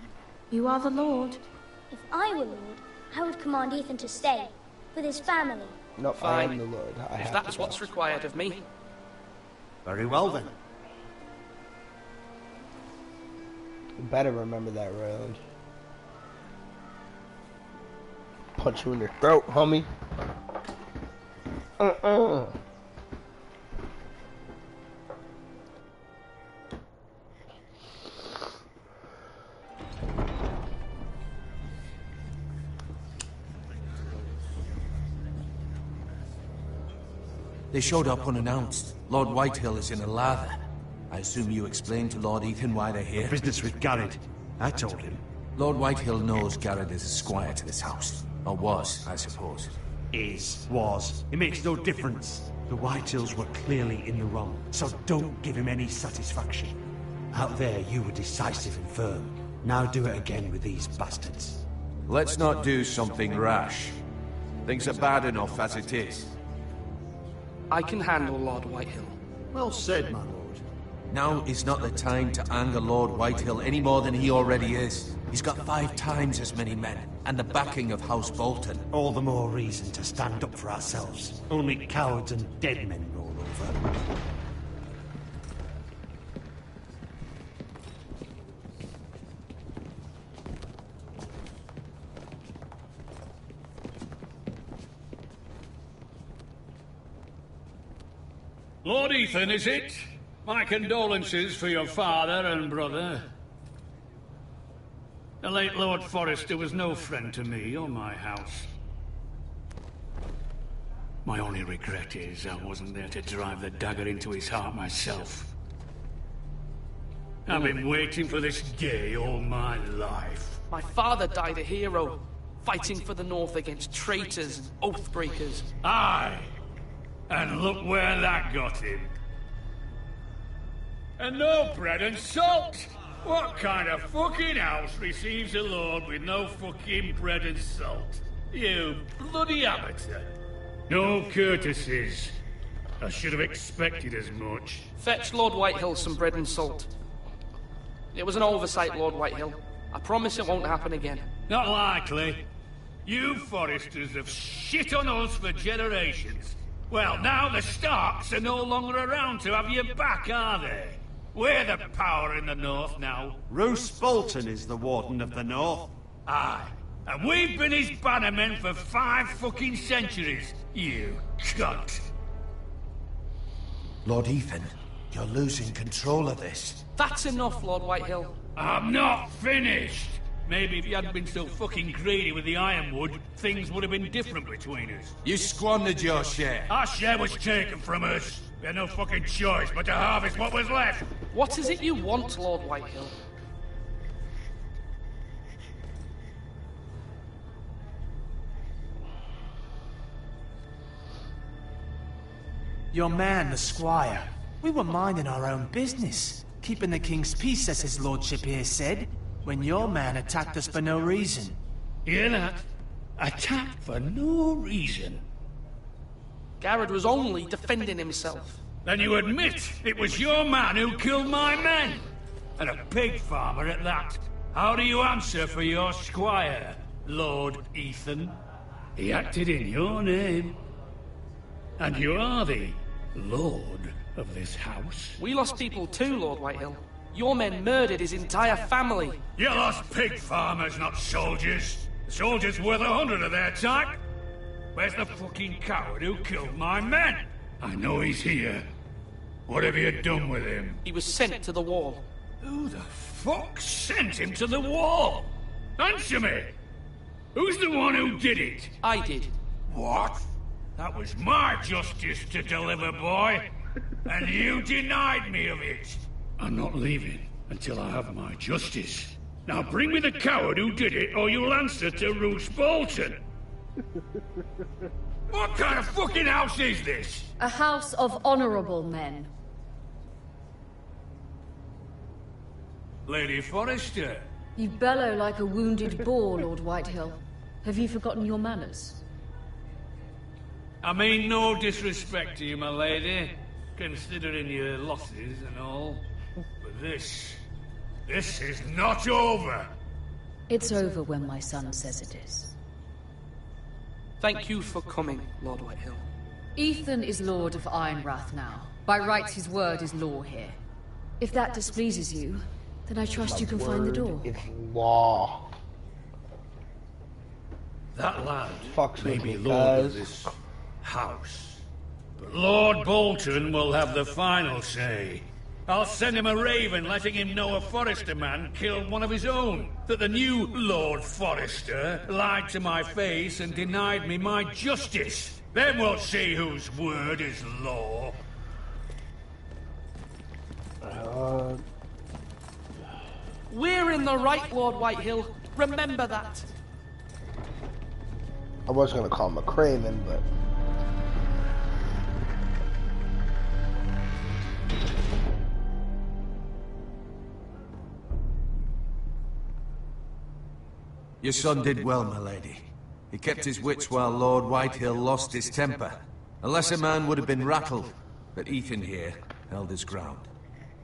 You are the Lord. If I were Lord, I would command Ethan to stay with his family. No, Fine. I am the Lord. I If have that's to what's go. required of me. Very well then. You better remember that road. Punch you in your throat, homie. They showed up unannounced. Lord Whitehill is in a lather. I assume you explained to Lord Ethan why they're here? Business with Garrett. I told him. Lord Whitehill knows Garrett is a squire to this house. Or was, I suppose. Was. It makes no difference. The Whitehills were clearly in the wrong, so don't give him any satisfaction. Out there, you were decisive and firm. Now do it again with these bastards. Let's not do something rash. Things are bad enough as it is. I can handle Lord Whitehill. Well said, my lord. Now is not the time to anger Lord Whitehill any more than he already is. He's got 5 times as many men, and the backing of House Bolton. All the more reason to stand up for ourselves. Only cowards and dead men roll over. Lord Ethan, is it? My condolences for your father and brother. The late Lord Forrester was no friend to me or my house. My only regret is I wasn't there to drive the dagger into his heart myself. I've been waiting for this day all my life. My father died a hero, fighting for the North against traitors and oath-breakers. Aye! And look where that got him. And no bread and salt! What kind of fucking house receives a lord with no fucking bread and salt? You bloody amateur. No courtesies. I should have expected as much. Fetch Lord Whitehill some bread and salt. It was an oversight, Lord Whitehill. I promise it won't happen again. Not likely. You Forresters have shit on us for generations. Well, now the Starks are no longer around to have your back, are they? We're the power in the North now. Roose Bolton is the Warden of the North. Aye. And we've been his bannermen for 5 fucking centuries, you cunt. Lord Ethan, you're losing control of this. That's enough, Lord Whitehill. I'm not finished. Maybe if you hadn't been so fucking greedy with the ironwood, things would have been different between us. You squandered your share. Our share was taken from us. We had no fucking choice but to harvest what was left. What is it you want, Lord Whitehill? Your man, the squire. We were minding our own business, keeping the king's peace, as his lordship here said, when your man attacked us for no reason. Hear that? Attacked for no reason. Garrett was only defending himself. Then you admit it was your man who killed my men? And a pig farmer at that. How do you answer for your squire, Lord Ethan? He acted in your name. And you are the lord of this house. We lost people too, Lord Whitehill. Your men murdered his entire family. You lost pig farmers, not soldiers. The soldiers worth 100 of their type. Where's the fucking coward who killed my men? I know he's here. What have you done with him? He was sent to the wall. Who the fuck sent him to the wall? Answer me! Who's the one who did it? I did. What? That was my justice to deliver, boy. And you denied me of it. I'm not leaving until I have my justice. Now bring me the coward who did it, or you'll answer to Roose Bolton. What kind of fucking house is this? A house of honorable men. Lady Forrester. You bellow like a wounded boar, Lord Whitehill. Have you forgotten your manners? I mean no disrespect to you, my lady, considering your losses and all. But this is not over. It's over when my son says it is. Thank you for coming, Lord Whitehill. Ethan is Lord of Ironrath now. By rights, his word is law here. If that displeases you, then I trust you can find the door. It's law. That lad Fucks may with be me, lord of guys. this house, but Lord Bolton will have the final say. I'll send him a raven letting him know a Forrester man killed one of his own. That the new Lord Forrester lied to my face and denied me my justice. Then we'll see whose word is law. We're in the right, Lord Whitehill. Remember that. I was gonna call him a Craven, but Your son did well, my lady. He kept his wits while Lord Whitehill lost his temper. A lesser man would have been rattled, but Ethan here held his ground.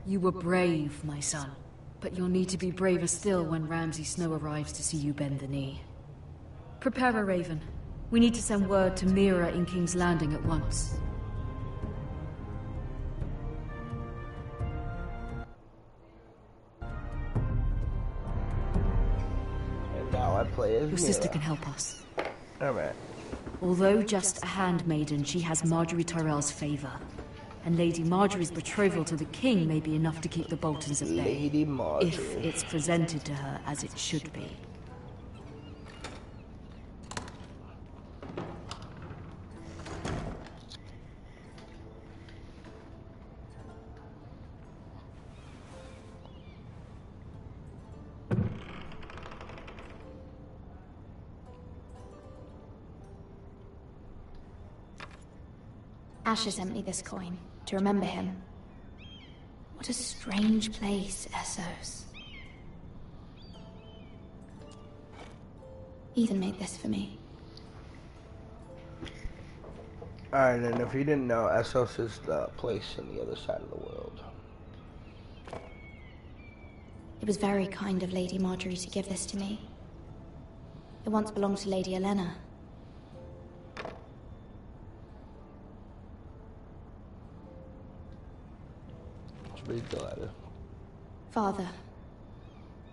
You were brave, my son. But you'll need to be braver still when Ramsay Snow arrives to see you bend the knee. Prepare a raven. We need to send word to Mira in King's Landing at once. and now I play as Your sister Mira. can help us. Alright. Although just a handmaiden, she has Marjorie Tyrell's favor. And Lady Marjorie's betrothal to the king may be enough to keep the Boltons at bay. Lady Marjorie. If it's presented to her as it should be. Asher sent me this coin to remember him. What a strange place, Essos. Ethan made this for me. Alright, and if you didn't know, Essos is the place on the other side of the world. It was very kind of Lady Marjorie to give this to me. It once belonged to Lady Elena. Father,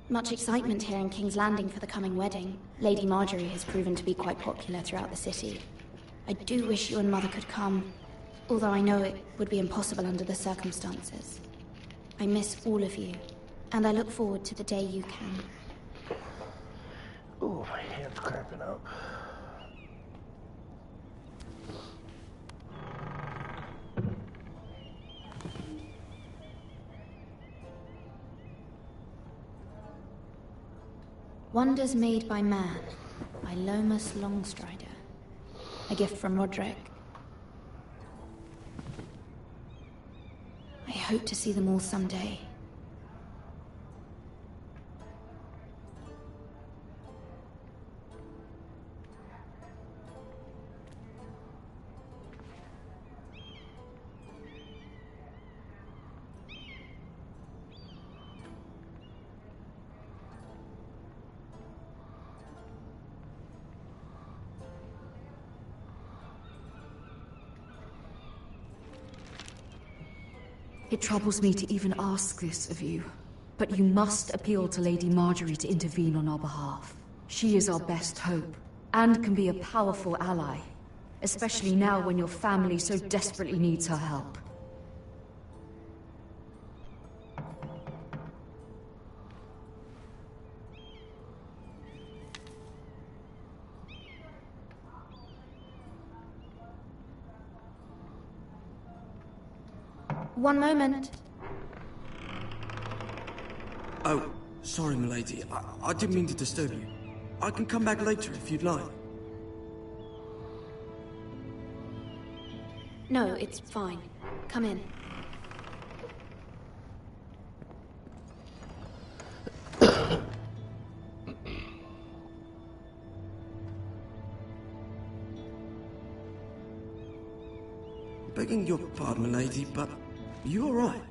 much excitement here in King's Landing for the coming wedding. Lady Marjorie has proven to be quite popular throughout the city. I do wish you and Mother could come, although I know it would be impossible under the circumstances. I miss all of you, and I look forward to the day you can. Ooh, my hand's cramping up. Wonders Made by Man, by Lomas Longstrider. A gift from Roderick. I hope to see them all someday. It troubles me to even ask this of you, but you must appeal to Lady Marjorie to intervene on our behalf. She is our best hope, and can be a powerful ally, especially now when your family so desperately needs her help. One moment. Oh, sorry, milady. I didn't mean to disturb you. I can come back later if you'd like. No, it's fine. Come in. Begging your pardon, milady, but you alright?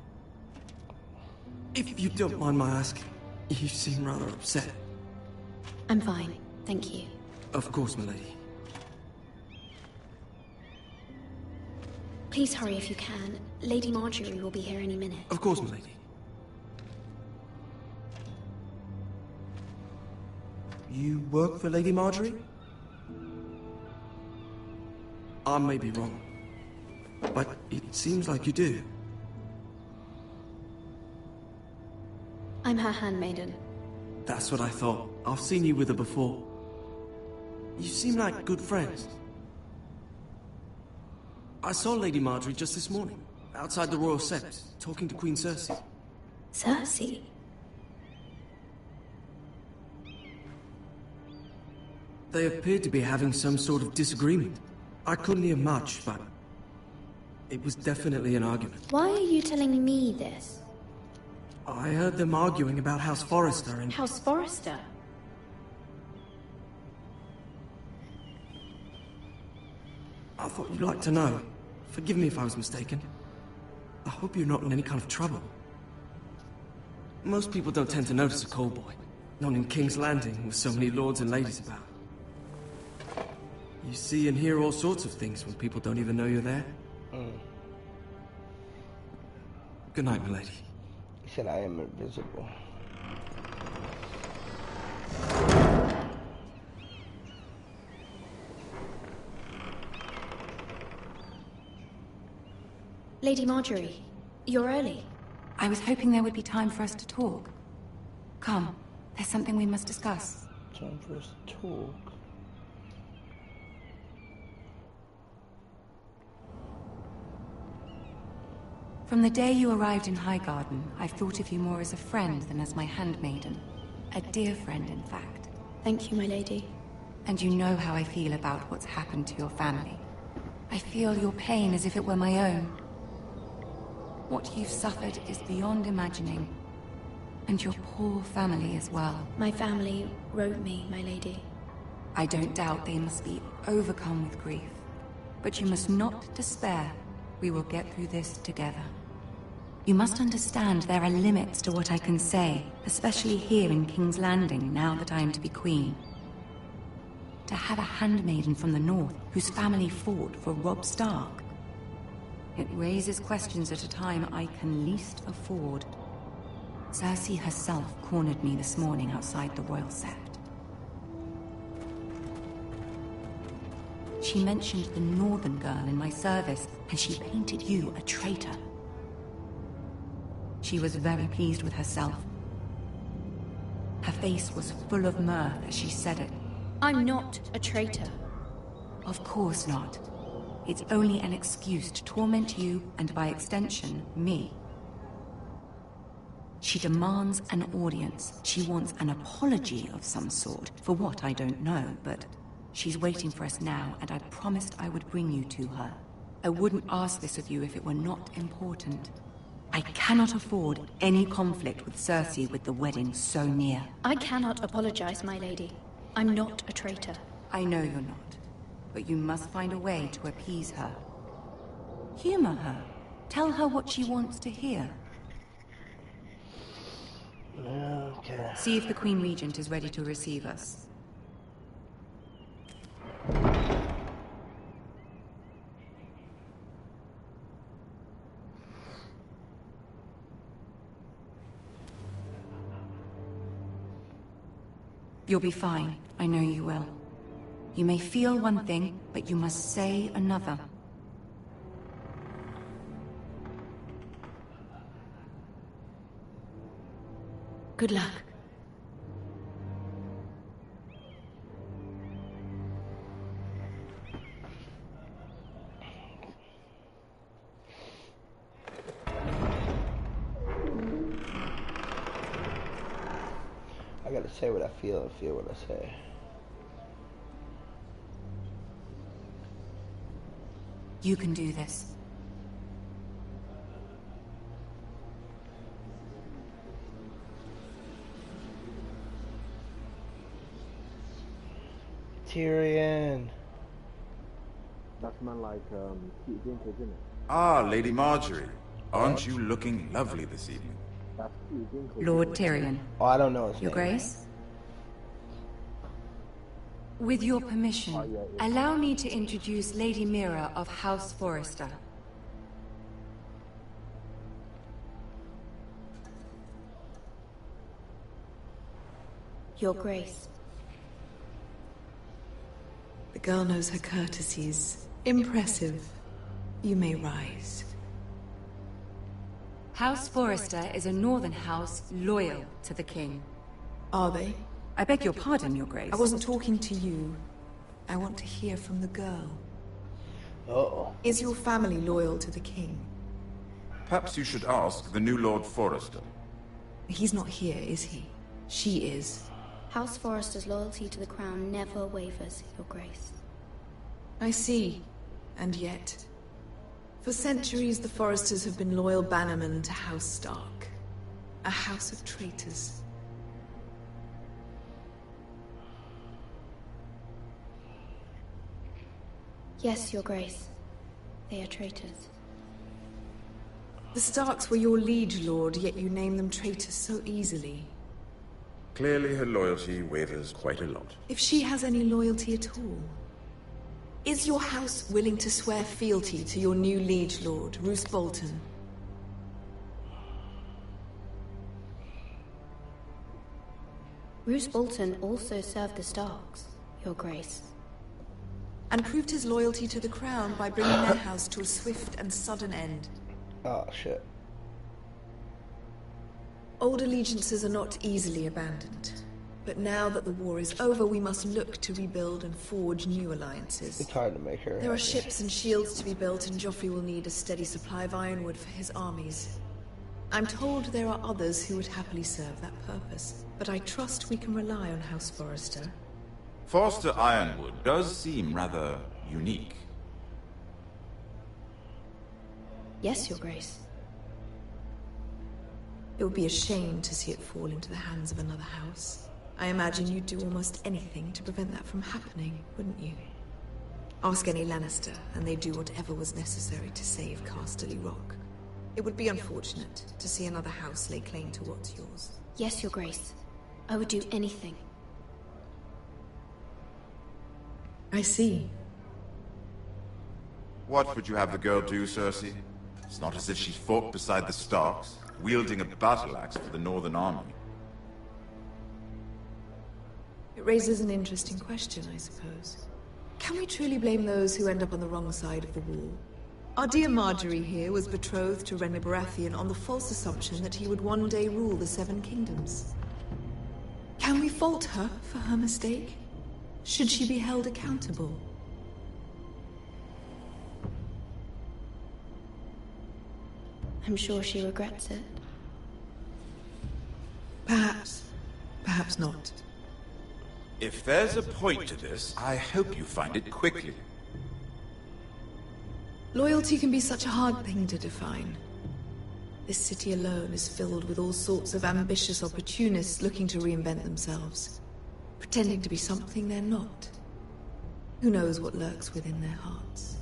If you don't mind my asking, you seem rather upset. I'm fine, thank you. Of course, milady. Please hurry if you can. Lady Marjorie will be here any minute. Of course, milady. You work for Lady Marjorie? I may be wrong, but it seems like you do. I'm her handmaiden. That's what I thought. I've seen you with her before. You seem like good friends. I saw Lady Marjorie just this morning, outside the Royal Sept, talking to Queen Cersei. Cersei? They appeared to be having some sort of disagreement. I couldn't hear much, but it was definitely an argument. Why are you telling me this? I heard them arguing about House Forrester and... House Forrester? I thought you'd like to know. Forgive me if I was mistaken. I hope you're not in any kind of trouble. Most people don't tend to notice a callboy. Not in King's Landing, with so many lords and ladies about. You see and hear all sorts of things when people don't even know you're there. Good night, milady. He said I am invisible. Lady Marjorie, you're early. I was hoping there would be time for us to talk. Come, there's something we must discuss. Time for us to talk. From the day you arrived in Highgarden, I've thought of you more as a friend than as my handmaiden. A dear friend, in fact. Thank you, my lady. And you know how I feel about what's happened to your family. I feel your pain as if it were my own. What you've suffered is beyond imagining. And your poor family as well. My family wrote me, my lady. I don't doubt they must be overcome with grief. But you must not despair. We will get through this together. You must understand there are limits to what I can say, especially here in King's Landing, now that I am to be queen. To have a handmaiden from the north, whose family fought for Robb Stark. It raises questions at a time I can least afford. Cersei herself cornered me this morning outside the Royal Sept. She mentioned the northern girl in my service, and she painted you a traitor. She was very pleased with herself. Her face was full of mirth as she said it. I'm not a traitor. Of course not. It's only an excuse to torment you, and by extension, me. She demands an audience. She wants an apology of some sort, for what I don't know, but she's waiting for us now, and I promised I would bring you to her. I wouldn't ask this of you if it were not important. I cannot afford any conflict with Cersei with the wedding so near. I cannot apologize, my lady. I'm not a traitor. I know you're not, but you must find a way to appease her. Humor her. Tell her what she wants to hear. Okay. See if the Queen Regent is ready to receive us. You'll be fine. I know you will. You may feel one thing, but you must say another. Good luck. to say what I feel and feel what I say. You can do this. Tyrion. That's man like Peter Dinklage, isn't it? Ah, Lady Marjorie. Aren't you looking lovely this evening? That's Peter Dinklage. Lord Tyrion. Oh, I don't know his Your name. Grace? With your permission, allow me to introduce Lady Mira of House Forrester. Your Grace. The girl knows her courtesies. Impressive. You may rise. House Forrester is a northern house loyal to the king. Are they? I beg your pardon, Your Grace. I wasn't talking to you. I want to hear from the girl. Uh-oh. Is your family loyal to the king? Perhaps you should ask the new Lord Forrester. He's not here, is he? She is. House Forrester's loyalty to the crown never wavers, Your Grace. I see. And yet... For centuries, the Forresters have been loyal bannermen to House Stark. A house of traitors. Yes, Your Grace. They are traitors. The Starks were your liege lord, yet you name them traitors so easily. Clearly her loyalty wavers quite a lot. If she has any loyalty at all. Is your house willing to swear fealty to your new liege lord, Roose Bolton? Roose Bolton also served the Starks, Your Grace. And proved his loyalty to the crown by bringing their house to a swift and sudden end. Oh, shit. Old allegiances are not easily abandoned. But now that the war is over, we must look to rebuild and forge new alliances. It's hard to make her There are happy. ships and shields to be built, and Joffrey will need a steady supply of ironwood for his armies. I'm told there are others who would happily serve that purpose, but I trust we can rely on House Forrester. Forster Ironwood does seem rather unique. Yes, Your Grace. It would be a shame to see it fall into the hands of another house. I imagine you'd do almost anything to prevent that from happening, wouldn't you? Ask any Lannister, and they'd do whatever was necessary to save Casterly Rock. It would be unfortunate to see another house lay claim to what's yours. Yes, Your Grace. I would do anything. I see. What would you have the girl do, Cersei? It's not as if she fought beside the Starks, wielding a battle axe for the Northern Army. It raises an interesting question, I suppose. Can we truly blame those who end up on the wrong side of the wall? Our dear Marjorie here was betrothed to Renly Baratheon on the false assumption that he would one day rule the Seven Kingdoms. Can we fault her for her mistake? Should she be held accountable? I'm sure she regrets it. Perhaps. Perhaps not. If there's a point to this, I hope you find it quickly. Loyalty can be such a hard thing to define. This city alone is filled with all sorts of ambitious opportunists looking to reinvent themselves, pretending to be something they're not. Who knows what lurks within their hearts?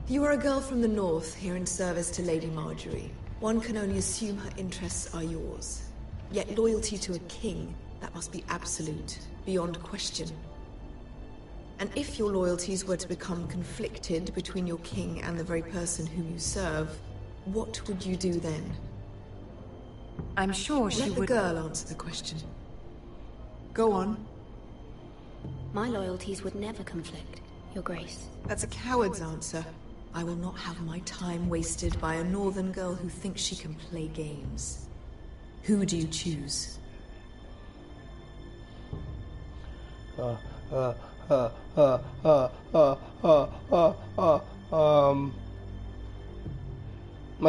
You are a girl from the north, here in service to Lady Marjorie. One can only assume her interests are yours. Yet loyalty to a king, that must be absolute, beyond question. And if your loyalties were to become conflicted between your king and the very person whom you serve, what would you do then? I'm sure she would... Let the girl answer the question. Go on. My loyalties would never conflict, Your Grace. That's a coward's answer. I will not have my time wasted by a northern girl who thinks she can play games. Who do you choose? My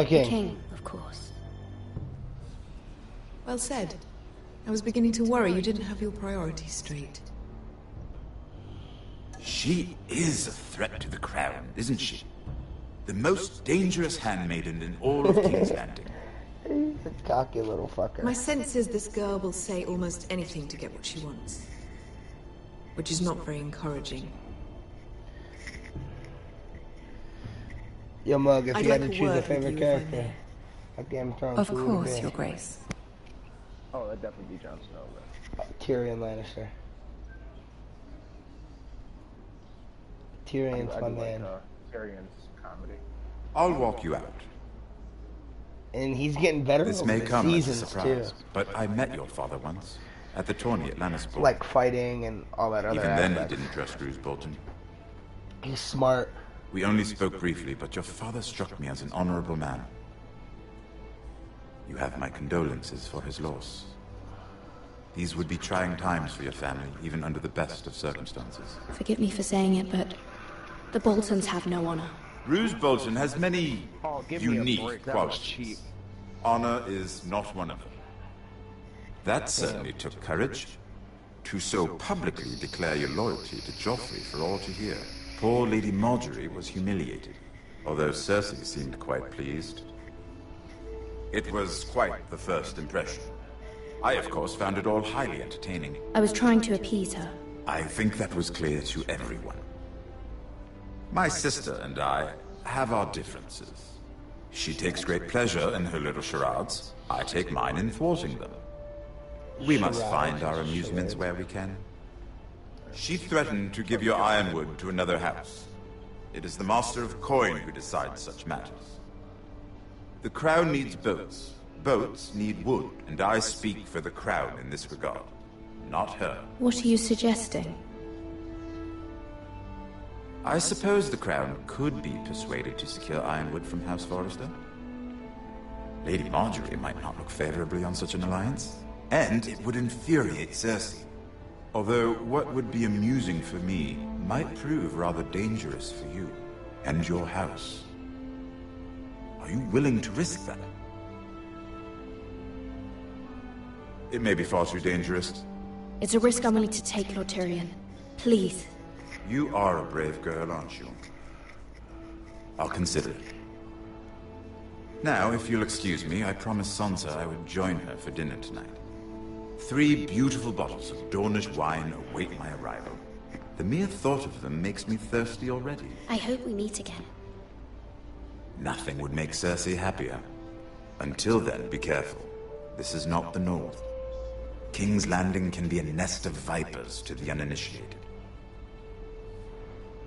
king. The king, of course. Well said. I was beginning to worry you didn't have your priorities straight. She is a threat to the crown, isn't she? The most dangerous handmaiden in all of King's Landing. He's a cocky little fucker. My sense is this girl will say almost anything to get what she wants. Which is not very encouraging. Yo, Mug, if I'd you had like to a choose a word favorite with you, if I character, like Game of Thrones, Of who would it course, be? Your Grace. Oh, that'd definitely be Jon Snow. Tyrion Lannister. Tyrion's my man. Tyrion's comedy. I'll walk you out. And he's getting better This over may the come as a seasons, surprise, too. but I met your father once, at the tourney at Lannisport. Like fighting and all that other Even then, he aspects. didn't trust Roose Bolton. He's smart. We only spoke briefly, but your father struck me as an honorable man. You have my condolences for his loss. These would be trying times for your family, even under the best of circumstances. Forgive me for saying it, but the Boltons have no honor. Roose Bolton has many give me a unique break, that was qualities. Honor is not one of them. That certainly took courage. To so publicly declare your loyalty to Joffrey for all to hear. Poor Lady Marjorie was humiliated, although Cersei seemed quite pleased. It was quite the first impression. I, of course, found it all highly entertaining. I was trying to appease her. I think that was clear to everyone. My sister and I have our differences. She takes great pleasure in her little charades. I take mine in thwarting them. We must find our amusements where we can. She threatened to give your ironwood to another house. It is the Master of Coin who decides such matters. The crown needs boats. Boats need wood, and I speak for the crown in this regard, not her. What are you suggesting? I suppose the crown could be persuaded to secure ironwood from House Forrester. Lady Marjorie might not look favorably on such an alliance, and it would infuriate Cersei. Although what would be amusing for me might prove rather dangerous for you and your house. Are you willing to risk that? It may be far too dangerous. It's a risk I'm willing to take, Lord Tyrion. Please. You are a brave girl, aren't you? I'll consider it. Now, if you'll excuse me, I promised Sansa I would join her for dinner tonight. 3 beautiful bottles of Dornish wine await my arrival. The mere thought of them makes me thirsty already. I hope we meet again. Nothing would make Cersei happier. Until then, be careful. This is not the North. King's Landing can be a nest of vipers to the uninitiated.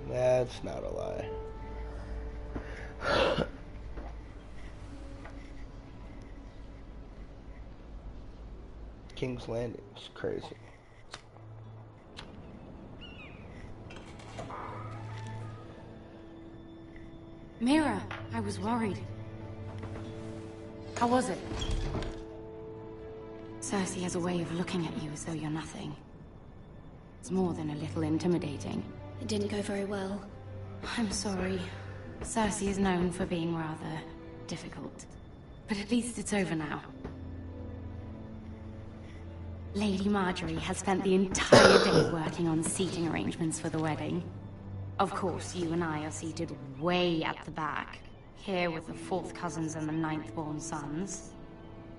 That's not a lie. King's Landing is crazy. Mira, I was worried. How was it? Cersei has a way of looking at you as though you're nothing. It's more than a little intimidating. It didn't go very well. I'm sorry. Cersei is known for being rather difficult. But at least it's over now. Lady Marjorie has spent the entire day working on seating arrangements for the wedding. Of course, you and I are seated way at the back, here with the 4th cousins and the 9th-born sons.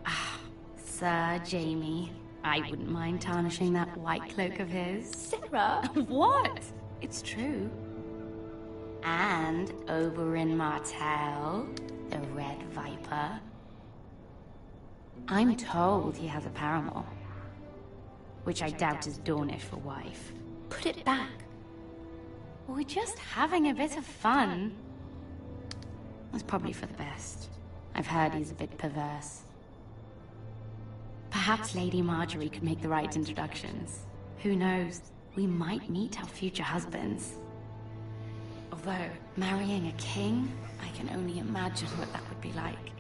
Ah, Sir Jaime. I wouldn't mind tarnishing that white cloak of his. Sarah! What? It's true. And Oberyn Martell, the Red Viper. I'm told he has a paramour, which I doubt is Dornish for wife. Put it back. We're just having a bit of fun. That's probably for the best. I've heard he's a bit perverse. Perhaps Lady Marjorie could make the right introductions. Who knows? We might meet our future husbands. Although, marrying a king, I can only imagine what that would be like.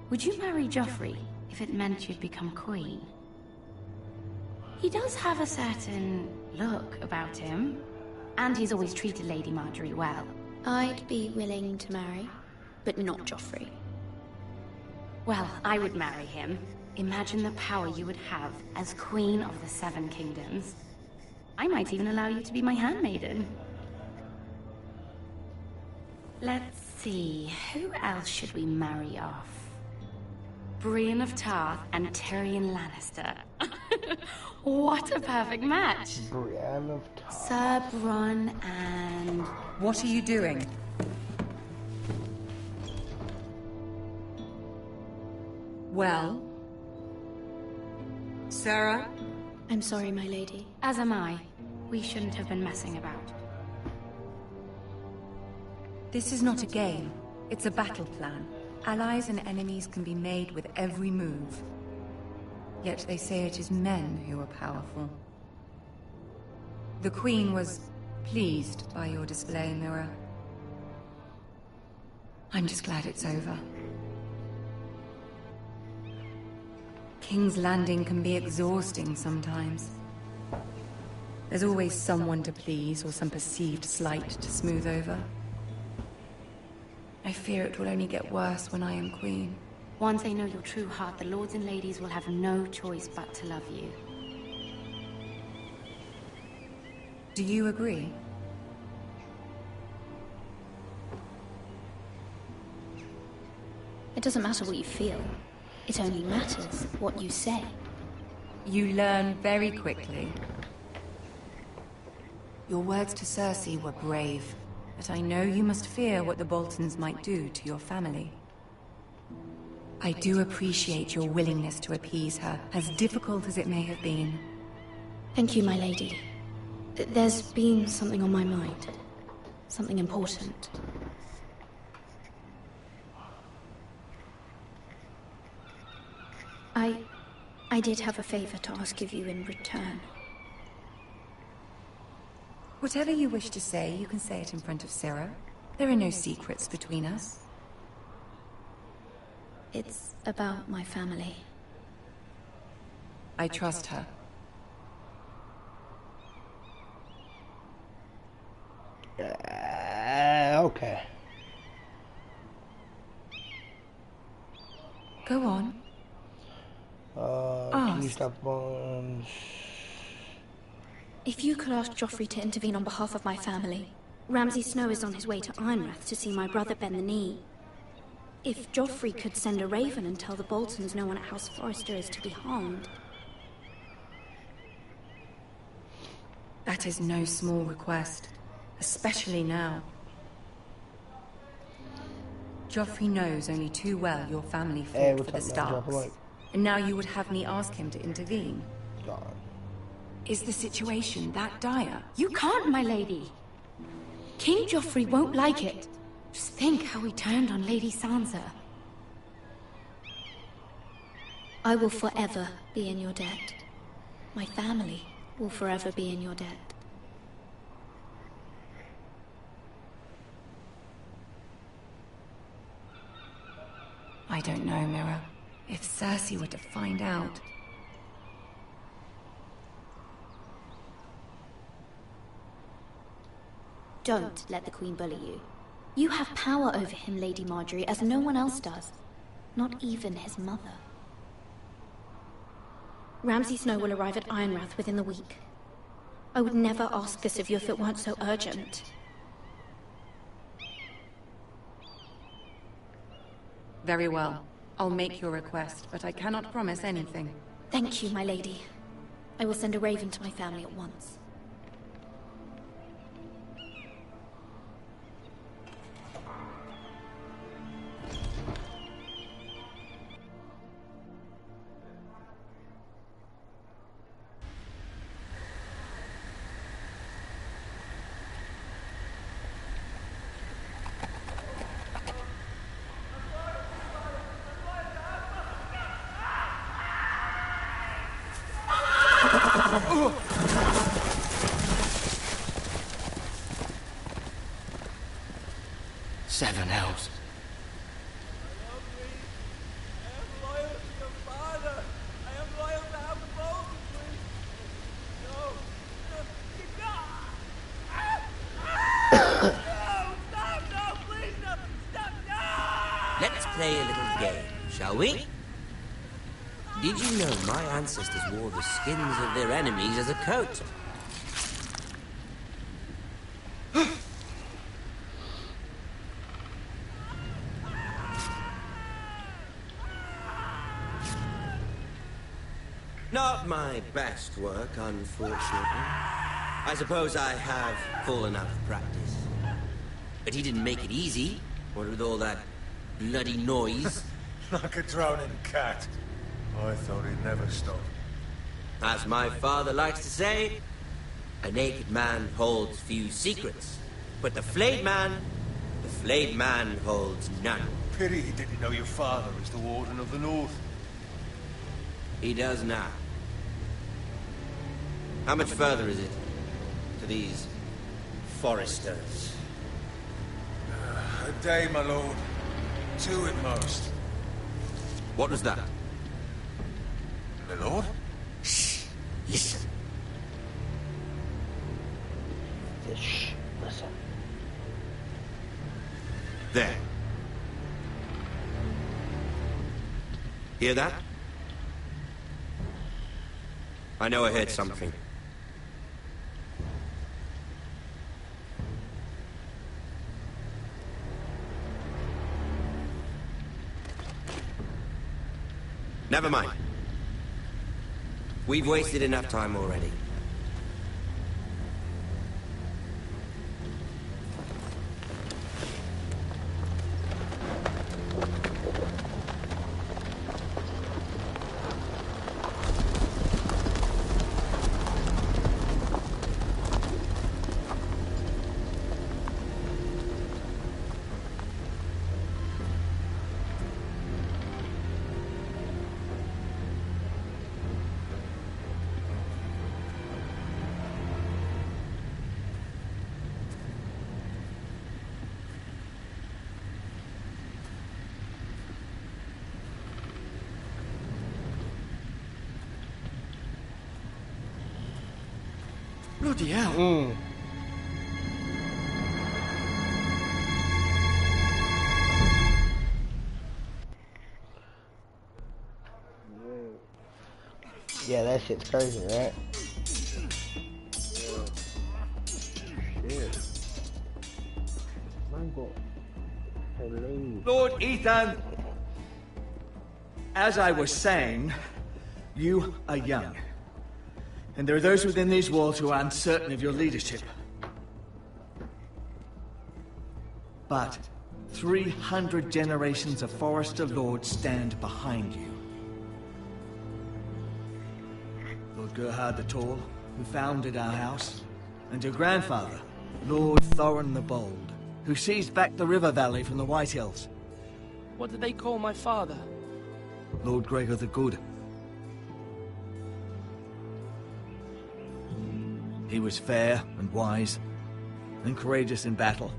Would you marry Joffrey if it meant you'd become queen? He does have a certain look about him, and he's always treated Lady Marjorie well. I'd be willing to marry, but not Joffrey. Well, I would marry him. Imagine the power you would have as Queen of the Seven Kingdoms. I might even allow you to be my handmaiden. Let's see, who else should we marry off? Brienne of Tarth and Tyrion Lannister. What a perfect match! Brienne of Tarth. Sir Bronn and... What are you doing? Well? Sarah? I'm sorry, my lady. As am I. We shouldn't have been messing about. This is not a game. It's a battle plan. Allies and enemies can be made with every move. Yet they say it is men who are powerful. The Queen was pleased by your display, Mira. I'm just glad it's over. King's Landing can be exhausting sometimes. There's always someone to please or some perceived slight to smooth over. I fear it will only get worse when I am queen. Once they know your true heart, the lords and ladies will have no choice but to love you. Do you agree? It doesn't matter what you feel. It only matters what you say. You learn very quickly. Your words to Cersei were brave, but I know you must fear what the Boltons might do to your family. I do appreciate your willingness to appease her, as difficult as it may have been. Thank you, my lady. There's been something on my mind. Something important. I did have a favor to ask of you in return. Whatever you wish to say, you can say it in front of Sarah. There are no secrets between us. It's about my family. I trust her. Okay. Go on. Can you stop on... If you could ask Joffrey to intervene on behalf of my family. Ramsay Snow is on his way to Ironrath to see my brother bend the knee. If Joffrey could send a raven and tell the Boltons no one at House Forrester is to be harmed. That is no small request, especially now. Joffrey knows only too well your family fought for the Starks, and now you would have me ask him to intervene. God. Is the situation that dire? You can't, my lady! King Joffrey won't like it. Just think how he turned on Lady Sansa. I will forever be in your debt. My family will forever be in your debt. I don't know, Mira. If Cersei were to find out... Don't let the Queen bully you. You have power over him, Lady Marjorie, as no one else does. Not even his mother. Ramsay Snow will arrive at Ironrath within the week. I would never ask this of you if it weren't so urgent. Very well. I'll make your request, but I cannot promise anything. Thank you, my lady. I will send a raven to my family at once. Seven hells. Let's play a little game, shall we? Did you know my ancestors wore the skins of their enemies as a coat? Not my best work, unfortunately. I suppose I have fallen out of practice. But he didn't make it easy, what with all that bloody noise. Like a drowning cat. I thought he'd never stop. As my father likes to say, a naked man holds few secrets. But the flayed man holds none. Pity he didn't know your father was the Warden of the North. He does now. How much further is it to these foresters? A day, my lord. 2 at most. What was that? My lord? Shh. Listen. Shh. Listen. There. Hear that? I know I heard something. Never mind. We've wasted enough time already. Bloody hell. Yeah, that shit's crazy, right? Shit. Man got hello. Lord Ethan! As I was saying, you are young. And there are those within these walls who are uncertain of your leadership. But 300 generations of Forester Lords stand behind you. Lord Gerhard the Tall, who founded our house, and your grandfather, Lord Thorin the Bold, who seized back the river valley from the White Hills. What did they call my father? Lord Gregor the Good. He was fair and wise, and courageous in battle.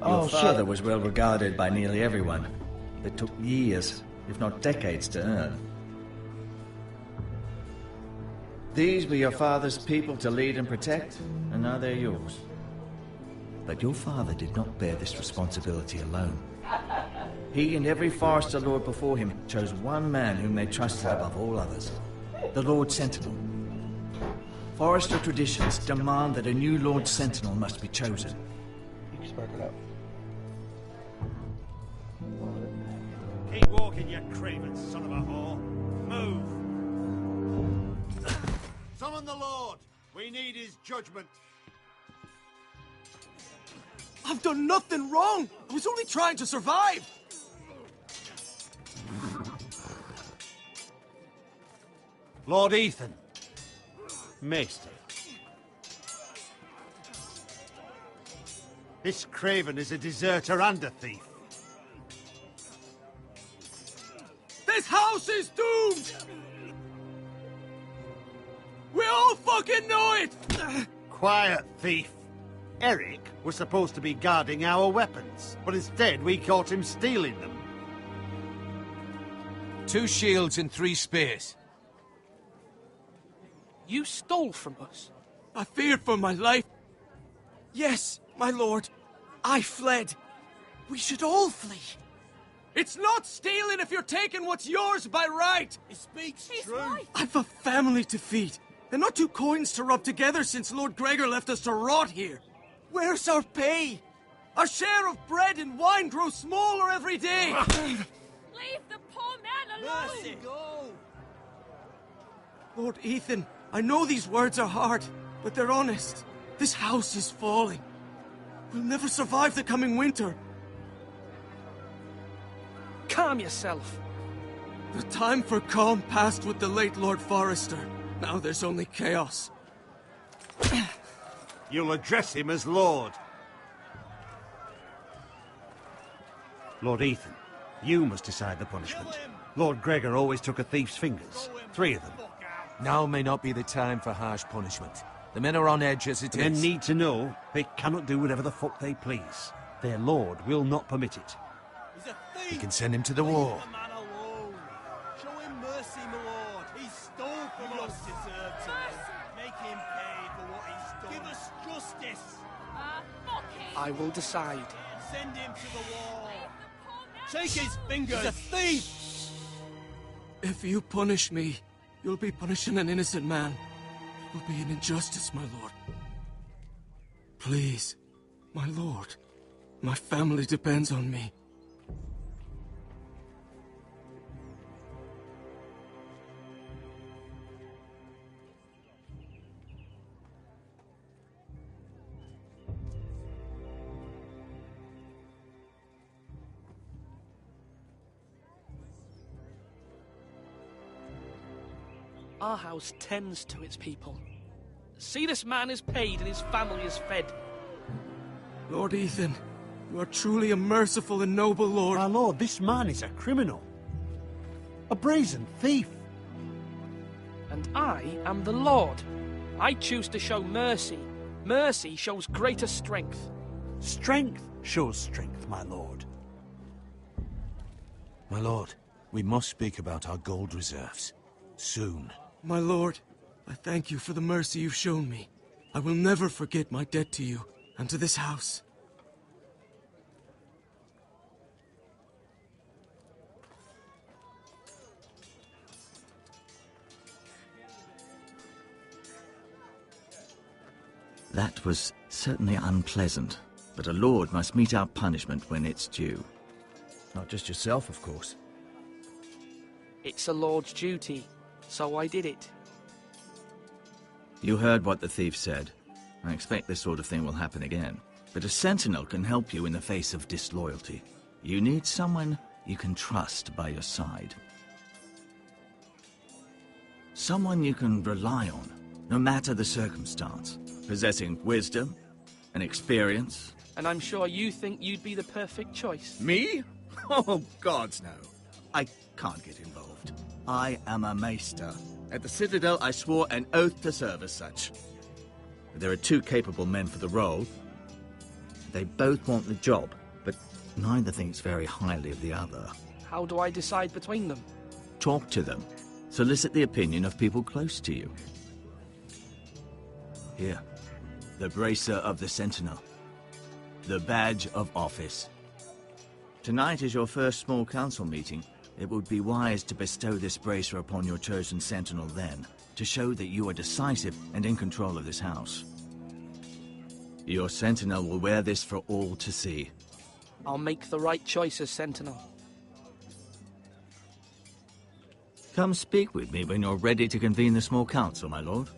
Your father was well regarded by nearly everyone. It took years, if not decades, to earn. These were your father's people to lead and protect, and now they're yours. But your father did not bear this responsibility alone. He and every Forester Lord before him chose one man whom they trusted above all others. The Lord Sentinel. Forester traditions demand that a new Lord Sentinel must be chosen. You can spark it up. Keep walking, you craven son of a whore. Move! Summon the Lord! We need his judgment. I've done nothing wrong! I was only trying to survive! Lord Ethan. Maester. This craven is a deserter and a thief. This house is doomed! We all fucking know it! Quiet, thief. Eric was supposed to be guarding our weapons, but instead we caught him stealing them. 2 shields and 3 spears. You stole from us. I feared for my life. Yes, my lord. I fled. We should all flee. It's not stealing if you're taking what's yours by right. He speaks true. I've a family to feed, and not 2 coins to rub together since Lord Gregor left us to rot here. Where's our pay? Our share of bread and wine grows smaller every day. Leave the poor man alone! Mercy, go! Lord Ethan, I know these words are hard, but they're honest. This house is falling. We'll never survive the coming winter. Calm yourself. The time for calm passed with the late Lord Forrester. Now there's only chaos. You'll address him as Lord. Lord Ethan, you must decide the punishment. Lord Gregor always took a thief's fingers. 3 of them. Now may not be the time for harsh punishment. The men are on edge as it is. Men need to know they cannot do whatever the fuck they please. Their lord will not permit it. He's a thief! We can send him to the war. Leave the man alone. Show him mercy, my lord. He stole from us. Deserve to live. Make him pay for what he's done. Give us justice. I will decide. Send him to the wall. Take his fingers. He's a thief. If you punish me, you'll be punishing an innocent man. It will be an injustice, my lord. Please, my lord. My family depends on me. Our house tends to its people. See, this man is paid and his family is fed. Lord Ethan, you are truly a merciful and noble lord. My lord, this man is a criminal. A brazen thief. And I am the Lord. I choose to show mercy. Mercy shows greater strength. Strength shows strength, my lord. My lord, we must speak about our gold reserves. Soon. My lord, I thank you for the mercy you've shown me. I will never forget my debt to you and to this house. That was certainly unpleasant, but a lord must mete out punishment when it's due. Not just yourself, of course. It's a lord's duty, so I did it. You heard what the thief said. I expect this sort of thing will happen again. But a sentinel can help you in the face of disloyalty. You need someone you can trust by your side. Someone you can rely on, no matter the circumstance. Possessing wisdom and experience. And I'm sure you think you'd be the perfect choice. Me? Oh, gods no. I can't get involved. I am a maester. At the Citadel, I swore an oath to serve as such. There are 2 capable men for the role. They both want the job, but neither thinks very highly of the other. How do I decide between them? Talk to them. Solicit the opinion of people close to you. Here, the bracer of the Sentinel. The badge of office. Tonight is your first small council meeting. It would be wise to bestow this bracer upon your chosen sentinel then, to show that you are decisive and in control of this house. Your sentinel will wear this for all to see. I'll make the right choice as sentinel. Come speak with me when you're ready to convene the small council, my lord.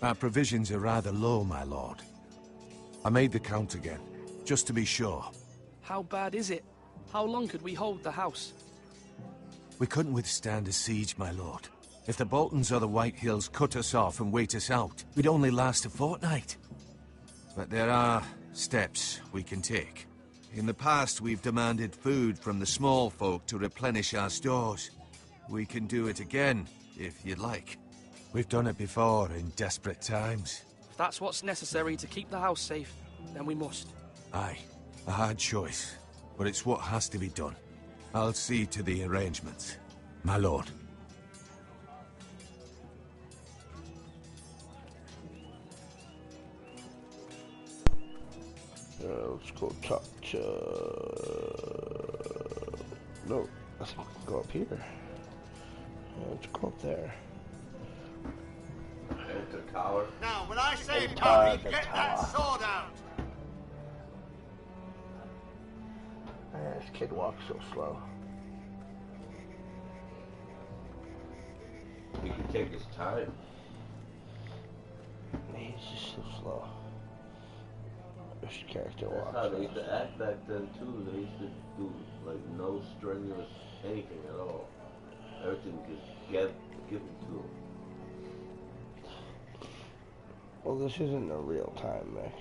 Our provisions are rather low, my lord. I made the count again, just to be sure. How bad is it? How long could we hold the house? We couldn't withstand a siege, my lord. If the Boltons or the White Hills cut us off and wait us out, we'd only last a fortnight. But there are steps we can take. In the past, we've demanded food from the small folk to replenish our stores. We can do it again, if you'd like. We've done it before in desperate times. If that's what's necessary to keep the house safe, then we must. Aye, a hard choice, but it's what has to be done. I'll see to the arrangements, my lord. Let's go talk to... No, I think we can go up here. Let's go up there. Enter tower. Now, when I say Enter parry, the get that tower. sword out! This kid walks so slow. He can take his time. He's just so slow. This character That's walks. how they used to act back then too. They used to do like no strenuous anything at all. Everything just given to them. Well, this isn't a real time, Nick.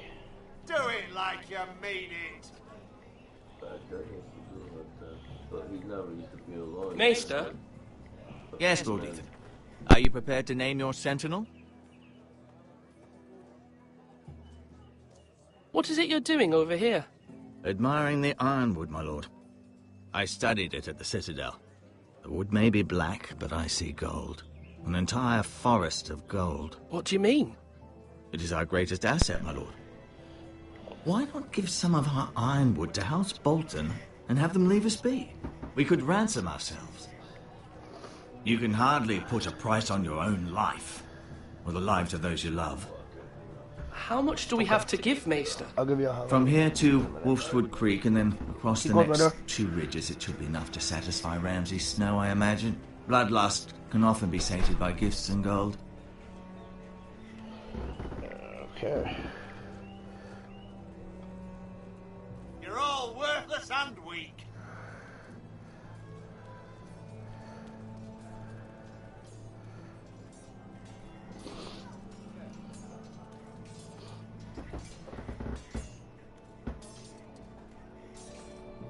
Do it like you mean it! Back then he used to do it like that. But he never used to be alone. Maester? Yes, Lord Ethan. Are you prepared to name your sentinel? What is it you're doing over here? Admiring the ironwood, my lord. I studied it at the Citadel. The wood may be black, but I see gold. An entire forest of gold. What do you mean? It is our greatest asset, my lord. Why not give some of our ironwood to House Bolton and have them leave us be? We could ransom ourselves. You can hardly put a price on your own life, or the lives of those you love. How much do we have to give, Maester? I'll give you a From here to Wolfswood Creek and then across the going, next brother. 2 ridges, it should be enough to satisfy Ramsay Snow, I imagine. Bloodlust can often be sated by gifts and gold. Okay. You're all worthless and weak.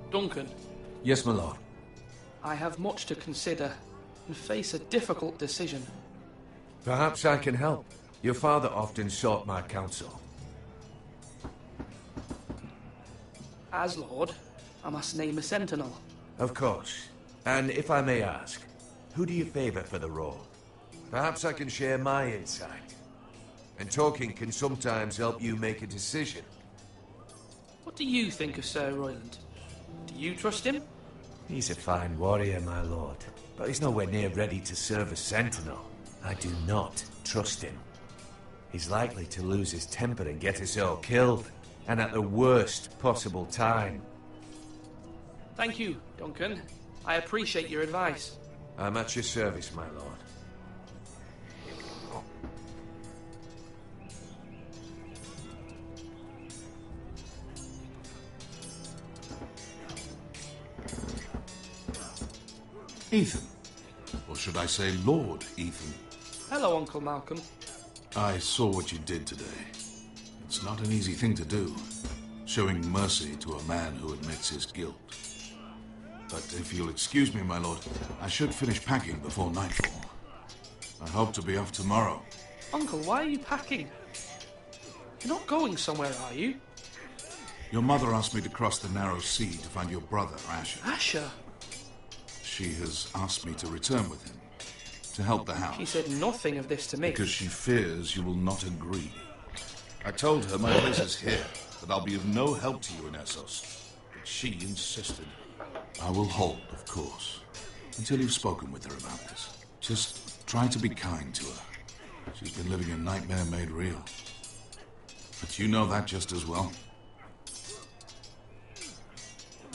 Duncan, Yes, my lord. I have much to consider and face a difficult decision. Perhaps I can help. Your father often sought my counsel. As Lord, I must name a sentinel. Of course. And if I may ask, who do you favor for the role? Perhaps I can share my insight. And talking can sometimes help you make a decision. What do you think of Sir Royland? Do you trust him? He's a fine warrior, my lord. But he's nowhere near ready to serve as sentinel. I do not trust him. He's likely to lose his temper and get us all killed. And at the worst possible time. Thank you, Duncan. I appreciate your advice. I'm at your service, my lord. Ethan. Or should I say Lord Ethan? Hello, Uncle Malcolm. I saw what you did today. It's not an easy thing to do, showing mercy to a man who admits his guilt. But if you'll excuse me, my lord, I should finish packing before nightfall. I hope to be off tomorrow. Uncle, why are you packing? You're not going somewhere, are you? Your mother asked me to cross the narrow sea to find your brother, Asher. Asher? She has asked me to return with him, to help the house. She said nothing of this to me. Because she fears you will not agree. I told her my place is here, that I'll be of no help to you in Essos. But she insisted. I will hold, of course, until you've spoken with her about this. Just try to be kind to her. She's been living a nightmare made real. But you know that just as well.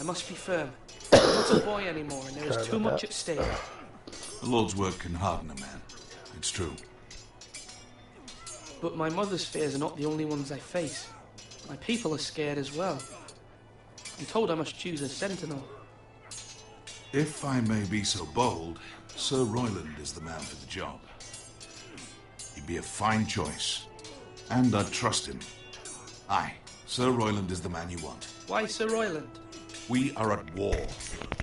I must be firm. I'm not a boy anymore, and there is too much at stake. The Lord's word can harden a man. It's true. But my mother's fears are not the only ones I face. My people are scared as well. I'm told I must choose a sentinel. If I may be so bold, Sir Royland is the man for the job. He'd be a fine choice. And I'd trust him. Aye, Sir Royland is the man you want. Why Sir Royland? We are at war.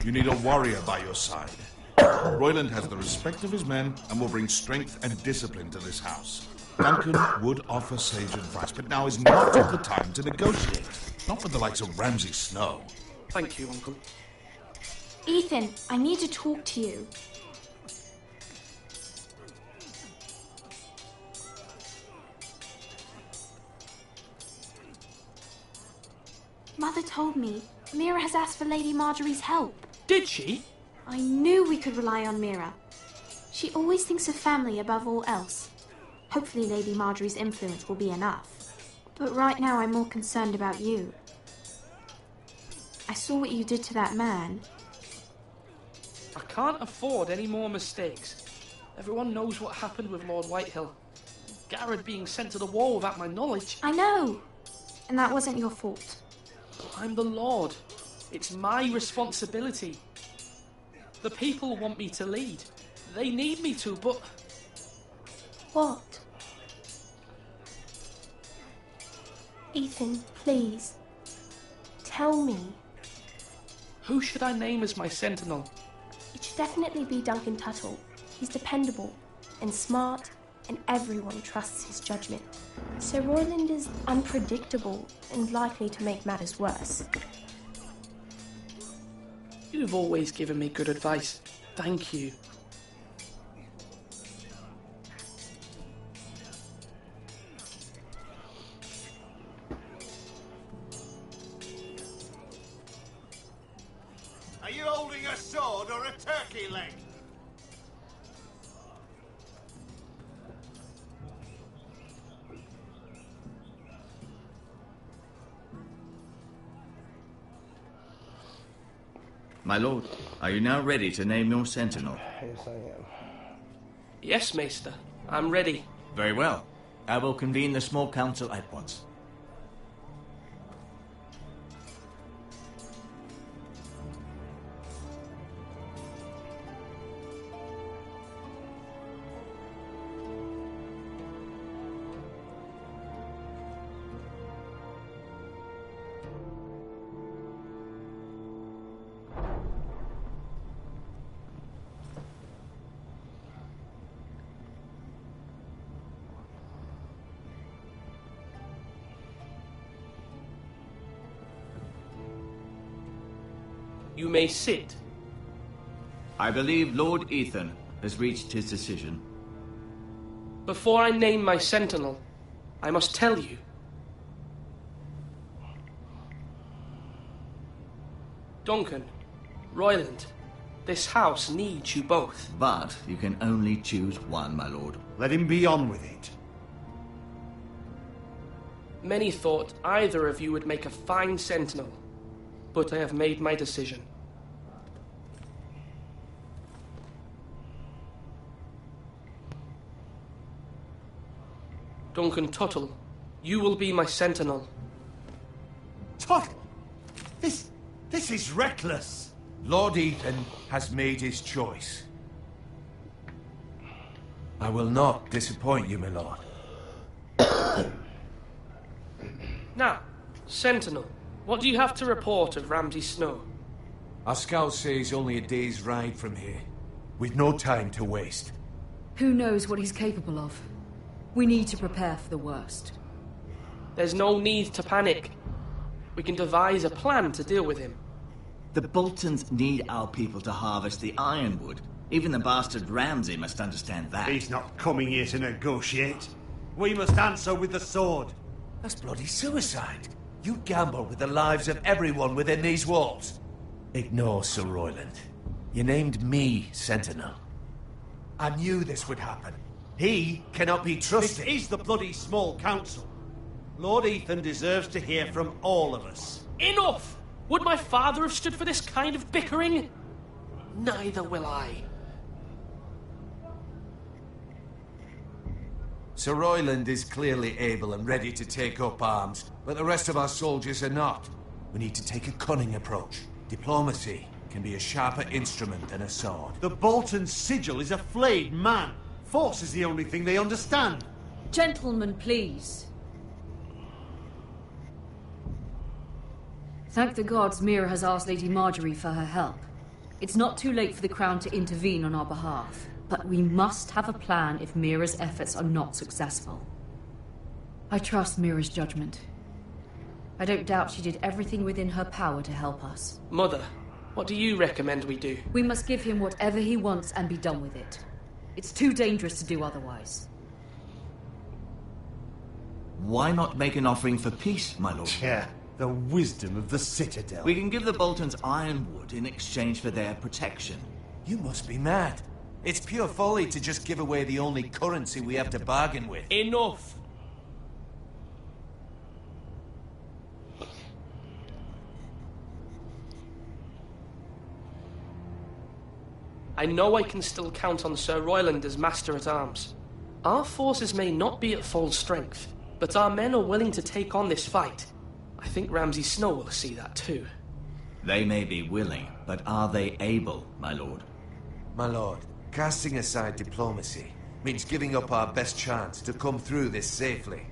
You need a warrior by your side. Royland has the respect of his men and will bring strength and discipline to this house. Duncan would offer sage advice, but now is not the time to negotiate. Not with the likes of Ramsay Snow. Thank you, Uncle. Ethan, I need to talk to you. Mother told me Mira has asked for Lady Marjorie's help. Did she? I knew we could rely on Mira. She always thinks of family above all else. Hopefully Lady Marjorie's influence will be enough. But right now I'm more concerned about you. I saw what you did to that man. I can't afford any more mistakes. Everyone knows what happened with Lord Whitehill. Garrett being sent to the wall without my knowledge. I know. And that wasn't your fault. I'm the Lord. It's my responsibility. The people want me to lead. They need me to, but... What? Ethan, please. Tell me. Who should I name as my sentinel? It should definitely be Duncan Tuttle. He's dependable and smart, and everyone trusts his judgment. Sir Royland is unpredictable and likely to make matters worse. You've always given me good advice. Thank you. Are you holding a sword or a turkey leg? My lord, are you now ready to name your sentinel? Yes, I am. Yes, Maester. I'm ready. Very well. I will convene the small council at once. You may sit. I believe Lord Ethan has reached his decision. Before I name my sentinel, I must tell you. Duncan, Royland, this house needs you both. But you can only choose one, my lord. Let him be on with it. Many thought either of you would make a fine sentinel, but I have made my decision. Duncan Tuttle, you will be my sentinel. Tuttle! This is reckless! Lord Ethan has made his choice. I will not disappoint you, my lord. Now, sentinel, what do you have to report of Ramsay Snow? Our scouts say he's only a day's ride from here, with no time to waste. Who knows what he's capable of? We need to prepare for the worst. There's no need to panic. We can devise a plan to deal with him. The Boltons need our people to harvest the ironwood. Even the bastard Ramsay must understand that. He's not coming here to negotiate. We must answer with the sword. That's bloody suicide. You gamble with the lives of everyone within these walls. Ignore Sir Royland. You named me Sentinel. I knew this would happen. He cannot be trusted. This is the bloody small council. Lord Ethan deserves to hear from all of us. Enough! Would my father have stood for this kind of bickering? Neither will I. Sir Royland is clearly able and ready to take up arms, but the rest of our soldiers are not. We need to take a cunning approach. Diplomacy can be a sharper instrument than a sword. The Bolton sigil is a flayed man. Force is the only thing they understand. Gentlemen, please. Thank the gods Mira has asked Lady Marjorie for her help. It's not too late for the Crown to intervene on our behalf, but we must have a plan if Mira's efforts are not successful. I trust Mira's judgment. I don't doubt she did everything within her power to help us. Mother, what do you recommend we do? We must give him whatever he wants and be done with it. It's too dangerous to do otherwise. Why not make an offering for peace, my lord? Yeah, the wisdom of the Citadel. We can give the Boltons ironwood in exchange for their protection. You must be mad. It's pure folly to just give away the only currency we have to bargain with. Enough! I know I can still count on Sir Royland as Master-at-Arms. Our forces may not be at full strength, but our men are willing to take on this fight. I think Ramsay Snow will see that too. They may be willing, but are they able, my lord? My lord, casting aside diplomacy means giving up our best chance to come through this safely.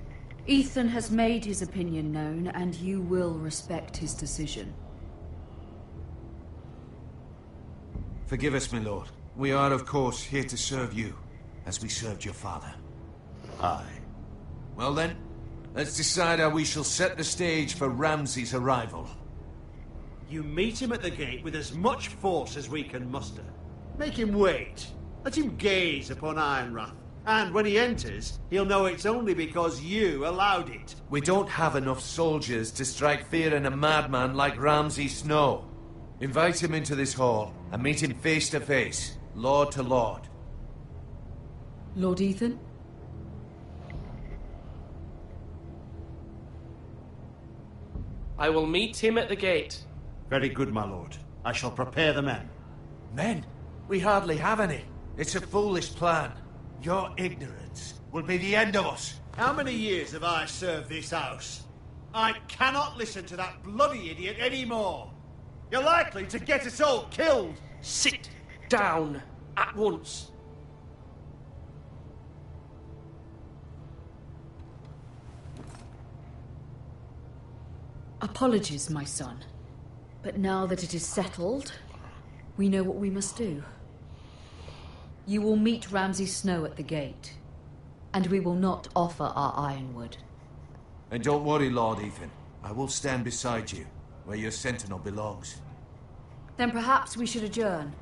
Ethan has made his opinion known, and you will respect his decision. Forgive us, my lord. We are, of course, here to serve you, as we served your father. Aye. Well then, let's decide how we shall set the stage for Ramsay's arrival. You meet him at the gate with as much force as we can muster. Make him wait. Let him gaze upon Ironrath. And when he enters, he'll know it's only because you allowed it. We don't have enough soldiers to strike fear in a madman like Ramsay Snow. Invite him into this hall and meet him face to face, lord to lord. Lord Ethan? I will meet him at the gate. Very good, my lord. I shall prepare the men. Men? We hardly have any. It's a foolish plan. Your ignorance will be the end of us. How many years have I served this house? I cannot listen to that bloody idiot anymore. You're likely to get us all killed. Sit down at once. Apologies, my son. But now that it is settled, we know what we must do. You will meet Ramsay Snow at the gate, and we will not offer our ironwood. And don't worry, Lord Ethan. I will stand beside you, where your sentinel belongs. Then perhaps we should adjourn.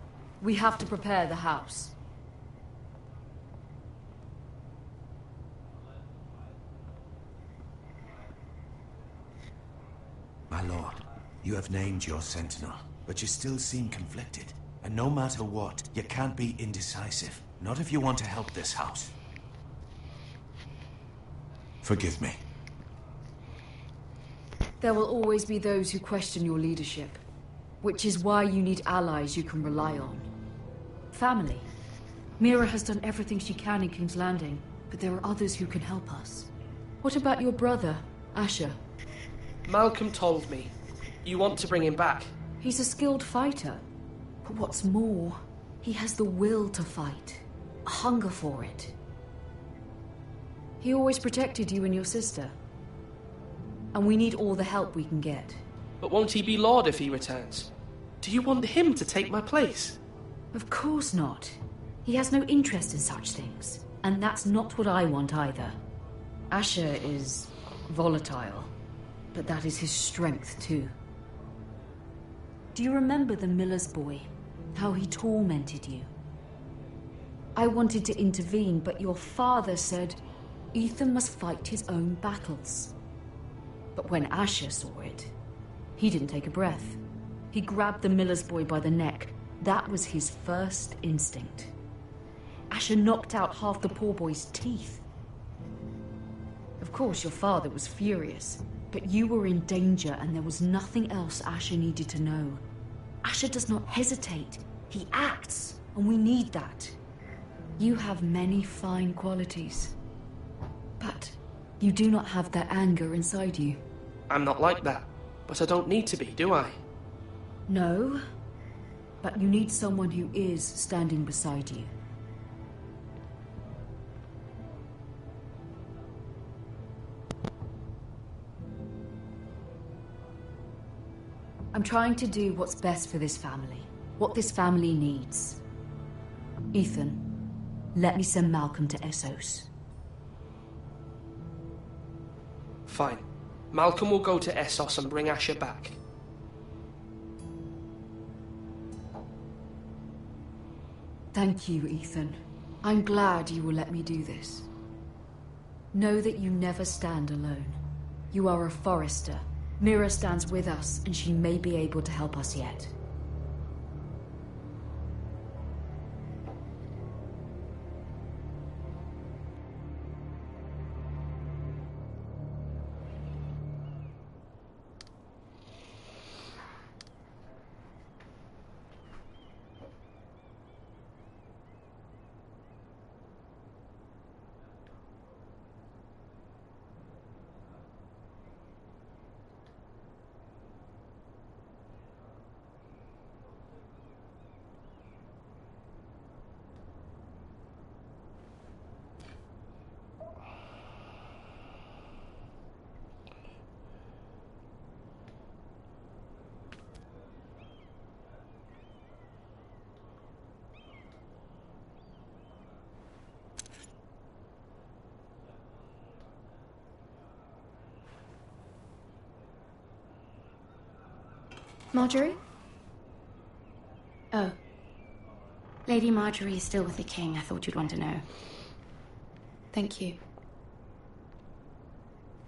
We have to prepare the house. My lord, you have named your sentinel, but you still seem conflicted. And no matter what, you can't be indecisive. Not if you want to help this house. Forgive me. There will always be those who question your leadership, which is why you need allies you can rely on. Family. Mira has done everything she can in King's Landing, but there are others who can help us. What about your brother, Asher? Malcolm told me. You want to bring him back? He's a skilled fighter. But what's more, he has the will to fight. A hunger for it. He always protected you and your sister. And we need all the help we can get. But won't he be Lord if he returns? Do you want him to take my place? Of course not. He has no interest in such things. And that's not what I want either. Asher is volatile. But that is his strength too. Do you remember the miller's boy? How he tormented you? I wanted to intervene, but your father said Ethan must fight his own battles. But when Asher saw it, he didn't take a breath. He grabbed the miller's boy by the neck. That was his first instinct. Asher knocked out half the poor boy's teeth. Of course, your father was furious, but you were in danger and there was nothing else Asher needed to know. Asher does not hesitate. He acts, and we need that. You have many fine qualities. But you do not have that anger inside you. I'm not like that, but I don't need to be, do I? No, but you need someone who is standing beside you. I'm trying to do what's best for this family, what this family needs. Ethan, let me send Malcolm to Essos. Fine. Malcolm will go to Essos and bring Asher back. Thank you, Ethan. I'm glad you will let me do this. Know that you never stand alone. You are a Forrester. Mira stands with us, and she may be able to help us yet. Marjorie? Oh. Lady Marjorie is still with the king. I thought you'd want to know. Thank you.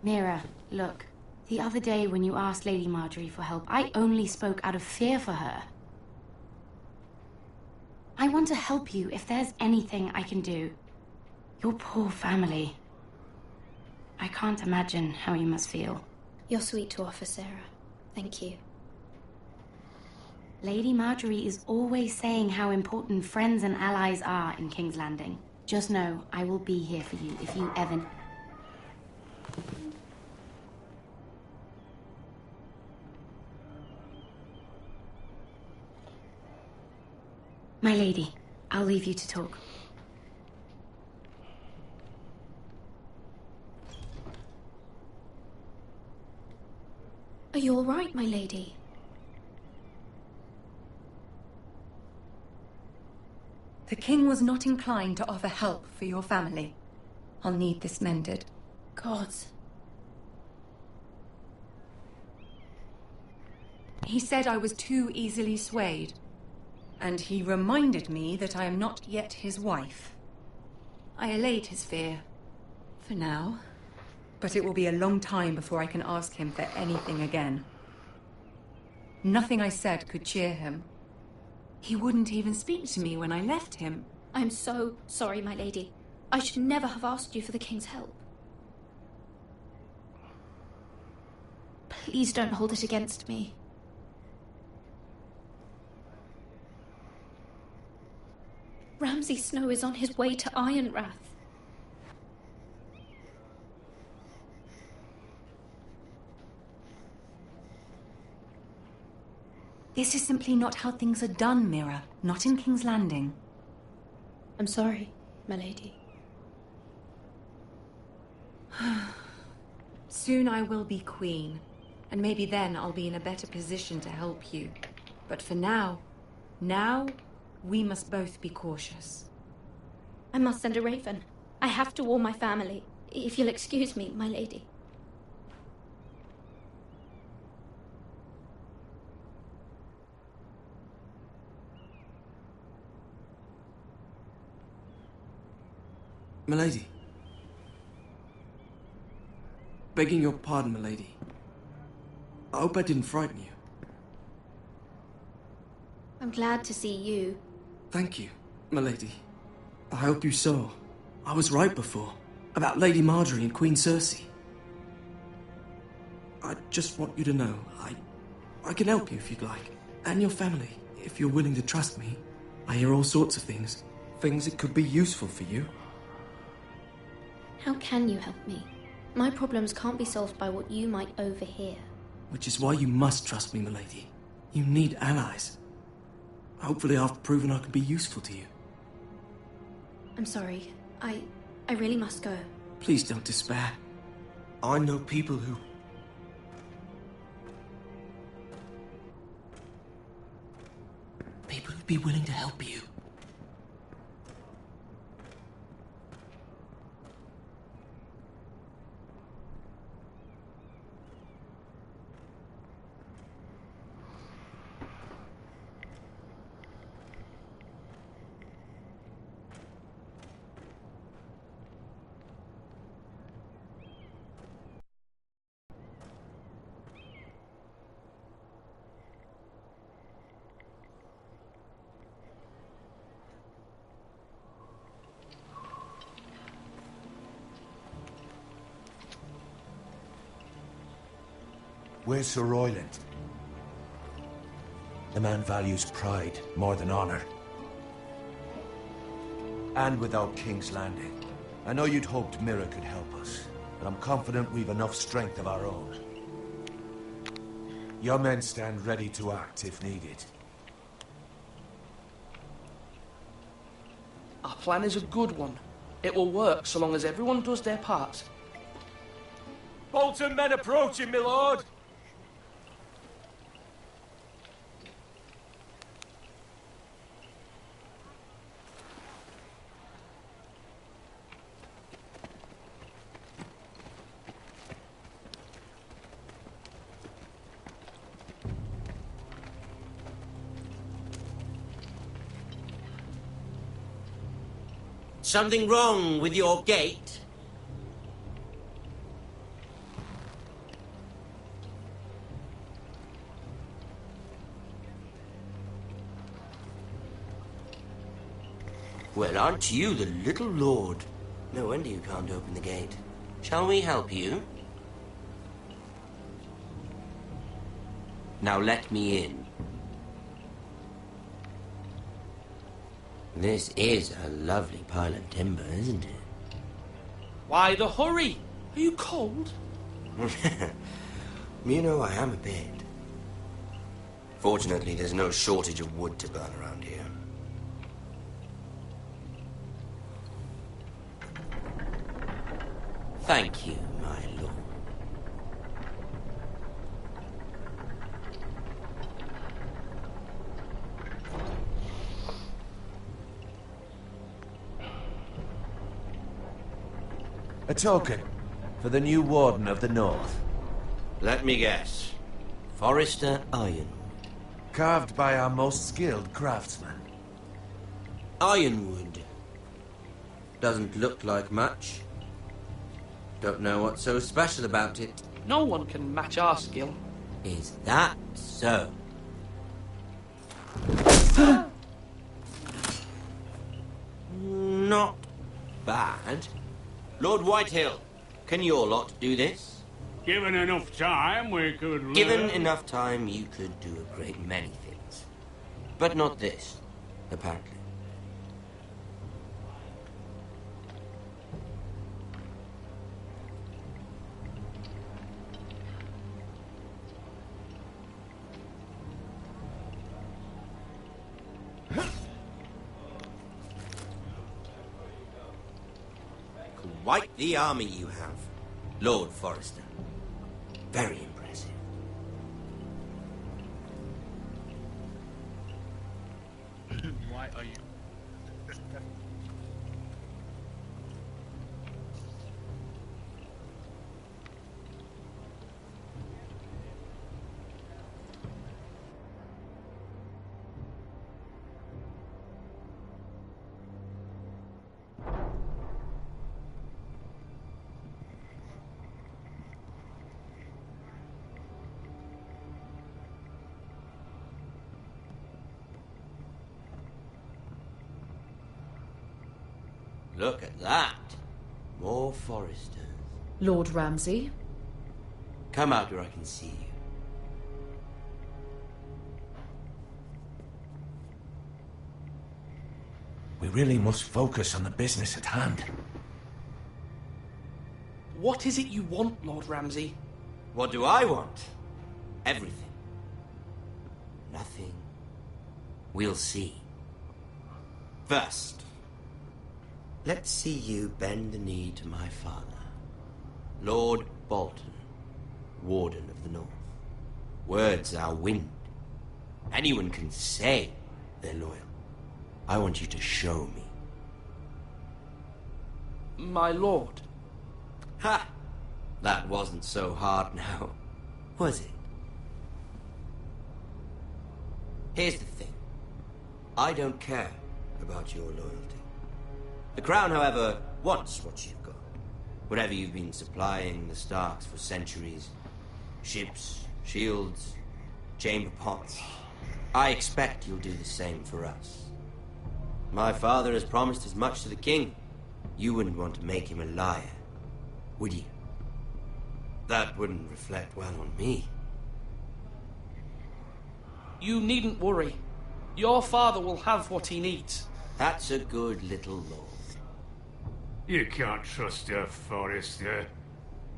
Mira, look. The other day when you asked Lady Marjorie for help, I only spoke out of fear for her. I want to help you if there's anything I can do. Your poor family. I can't imagine how you must feel. You're sweet to offer, Sarah. Thank you. Lady Marjorie is always saying how important friends and allies are in King's Landing. Just know, I will be here for you if you ever... My lady, I'll leave you to talk. Are you all right, my lady? The king was not inclined to offer help for your family. I'll need this mended. Gods. He said I was too easily swayed. And he reminded me that I am not yet his wife. I allayed his fear. For now. But it will be a long time before I can ask him for anything again. Nothing I said could cheer him. He wouldn't even speak to me when I left him. I'm so sorry, my lady. I should never have asked you for the king's help. Please don't hold it against me. Ramsay Snow is on his way to Ironrath. This is simply not how things are done, Mira. Not in King's Landing. I'm sorry, my lady. Soon I will be queen, and maybe then I'll be in a better position to help you. But for now, we must both be cautious. I must send a raven. I have to warn my family. If you'll excuse me, my lady. Milady. Begging your pardon, milady. I hope I didn't frighten you. I'm glad to see you. Thank you, milady. I hope you saw. I was right before. About Lady Marjorie and Queen Cersei. I just want you to know, I can help you if you'd like. And your family, if you're willing to trust me. I hear all sorts of things. Things that could be useful for you. How can you help me? My problems can't be solved by what you might overhear. Which is why you must trust me, milady. You need allies. Hopefully I've proven I can be useful to you. I'm sorry. I really must go. Please don't despair. I know people who... People who'd be willing to help you. Where's Sir Royland? The man values pride more than honor. And without King's Landing. I know you'd hoped Mira could help us, but I'm confident we've enough strength of our own. Your men stand ready to act if needed. Our plan is a good one. It will work so long as everyone does their part. Bolton men approaching, my lord! Something wrong with your gate? Well, aren't you the little lord? No wonder you can't open the gate. Shall we help you? Now let me in. This is a lovely pile of timber, isn't it? Why the hurry? Are you cold? You know, I am a bit. Fortunately, there's no shortage of wood to burn around here. Thank you, my lord. A token for the new Warden of the North. Let me guess. Forrester Ironwood. Carved by our most skilled craftsman. Ironwood. Doesn't look like much. Don't know what's so special about it. No one can match our skill. Is that so? Not bad. Lord Whitehill, can your lot do this? Given enough time, we could learn. Given enough time, you could do a great many things. But not this, apparently. Quite the army you have, Lord Forrester. Very impressive. Why are you... Look at that. More Forresters. Lord Ramsay? Come out where I can see you. We really must focus on the business at hand. What is it you want, Lord Ramsay? What do I want? Everything. Nothing. We'll see. First, let's see you bend the knee to my father, Lord Bolton, Warden of the North. Words are wind. Anyone can say they're loyal. I want you to show me. My lord. Ha! That wasn't so hard now, was it? Here's the thing. I don't care about your loyalty. The Crown, however, wants what you've got. Whatever you've been supplying the Starks for centuries. Ships, shields, chamber pots. I expect you'll do the same for us. My father has promised as much to the king. You wouldn't want to make him a liar, would you? That wouldn't reflect well on me. You needn't worry. Your father will have what he needs. That's a good little lord. You can't trust her, Forrester.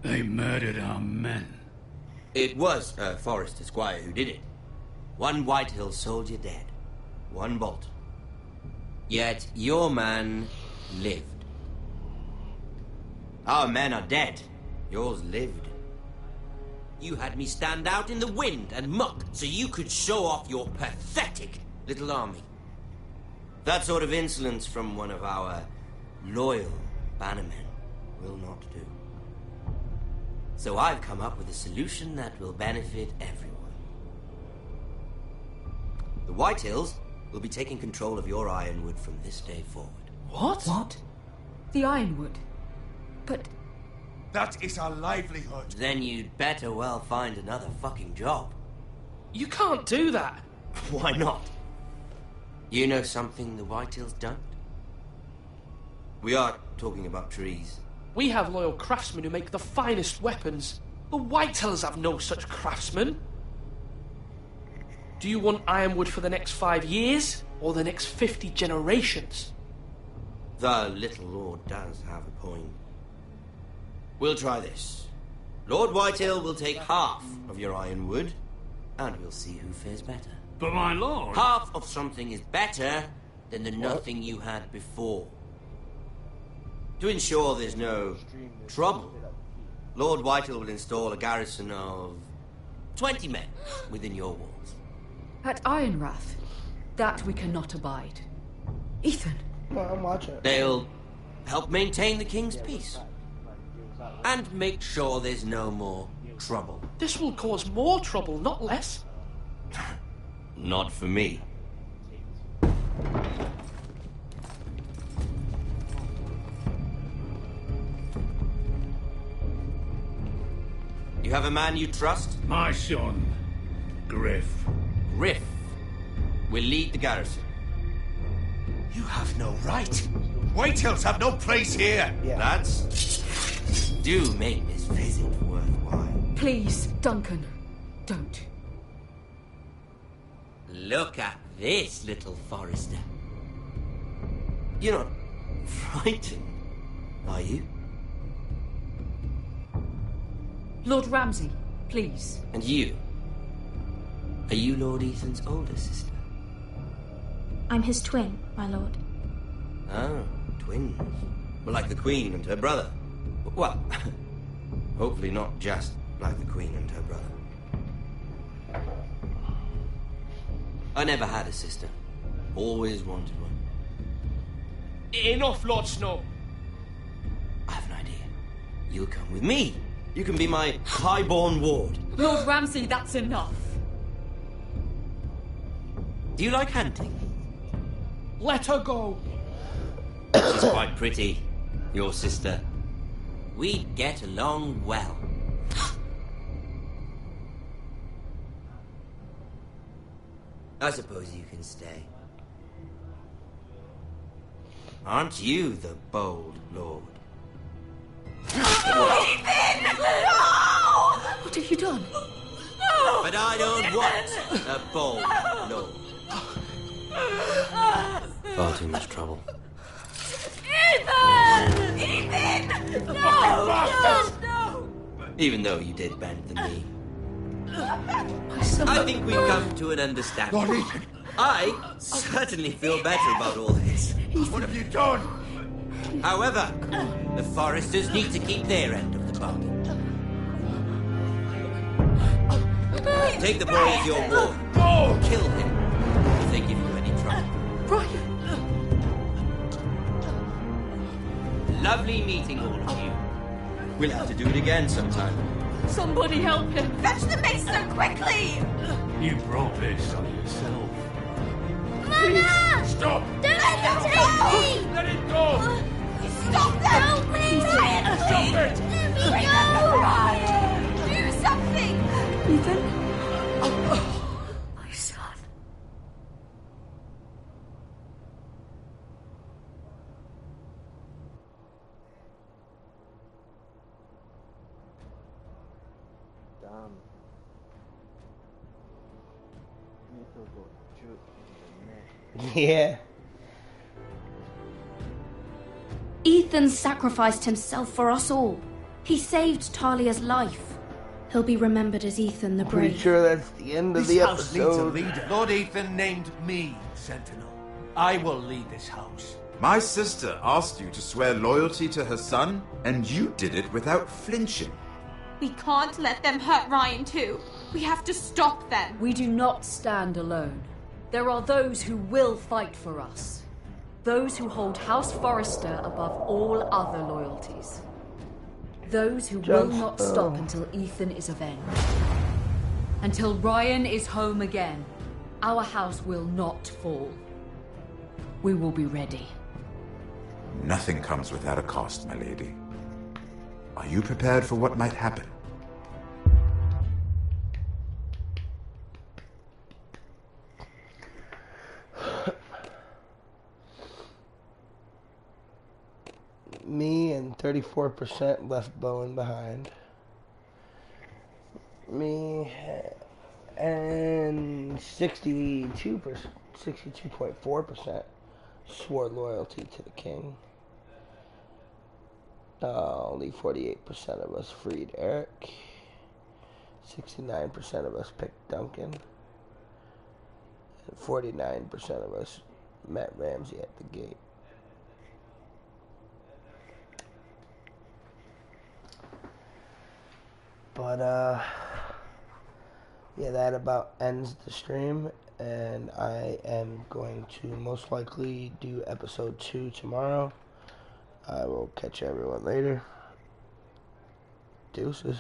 They murdered our men. It was a Forrester squire who did it. One Whitehill soldier dead. One Bolton. Yet your man lived. Our men are dead. Yours lived. You had me stand out in the wind and muck so you could show off your pathetic little army. That sort of insolence from one of our loyal bannermen will not do. So I've come up with a solution that will benefit everyone. The Whitehills will be taking control of your ironwood from this day forward. What? What? The Ironwood? But... That is our livelihood. Then you'd better well find another fucking job. You can't do that. Why not? You know something the Whitehills don't? We are talking about trees. We have loyal craftsmen who make the finest weapons. The Whitehills have no such craftsmen. Do you want ironwood for the next 5 years, or the next 50 generations? The little lord does have a point. We'll try this. Lord Whitehill will take half of your ironwood, and we'll see who fares better. But my lord... Half of something is better than the nothing you had before. To ensure there's no trouble, Lord Whitehill will install a garrison of 20 men within your walls. At Ironrath? That we cannot abide. Ethan! Well, I'm watching. They'll help maintain the king's peace. And make sure there's no more trouble. This will cause more trouble, not less. Not for me. You have a man you trust? My son, Griff. Griff will lead the garrison. You have no right. Whitehills have no place here. Yeah. Lads, do make this visit worthwhile. Please, Duncan, don't. Look at this, little Forrester. You're not frightened, are you? Lord Ramsay, please. And you? Are you Lord Ethan's older sister? I'm his twin, my lord. Oh, twins. Well, like the Queen and her brother. Well, hopefully not just like the Queen and her brother. I never had a sister. Always wanted one. Enough, Lord Snow. I have an idea. You'll come with me. You can be my highborn ward. Lord Ramsay, that's enough. Do you like hunting? Let her go. She's quite pretty, your sister. We'd get along well. I suppose you can stay. Aren't you the bold lord? Ethan! No! What have you done? No! But I don't want a bold lord. Far too much trouble. Ethan! Ethan! No! Even though you did bend the knee. My son. I think we've come to an understanding. Not Ethan! I certainly feel better about all this. What have you done? However, the Foresters need to keep their end of the bargain. Take the boy as your ward. Kill him if they give you any trouble. Brian! Lovely meeting all of you. We'll have to do it again sometime. Somebody help him! Fetch the mace so quickly! You brought this on yourself. Mama! Stop! Don't let him take me! Let it go! Stop them! Help me! Ryan, Stop it! Let me Remember, go! Ryan! Do something! Ethan? My son. Damn. Ethan got jerked in the neck. Yeah. Ethan sacrificed himself for us all. He saved Talia's life. He'll be remembered as Ethan the Pretty Brave. sure that's the end of This the house needs a episode. leader. Lord Ethan named me Sentinel. I will lead this house. My sister asked you to swear loyalty to her son, and you did it without flinching. We can't let them hurt Ryan too. We have to stop them. We do not stand alone. There are those who will fight for us. Those who hold House Forrester above all other loyalties. Those who will not stop until Ethan is avenged. Until Ryan is home again, our house will not fall. We will be ready. Nothing comes without a cost, my lady. Are you prepared for what might happen? Me and 34% left Bowen behind. Me and 62.4% swore loyalty to the king. Only 48% of us freed Eric. 69% of us picked Duncan. And 49% of us met Ramsay at the gate. But, yeah, that about ends the stream, and I am going to most likely do episode 2 tomorrow. I will catch everyone later. Deuces.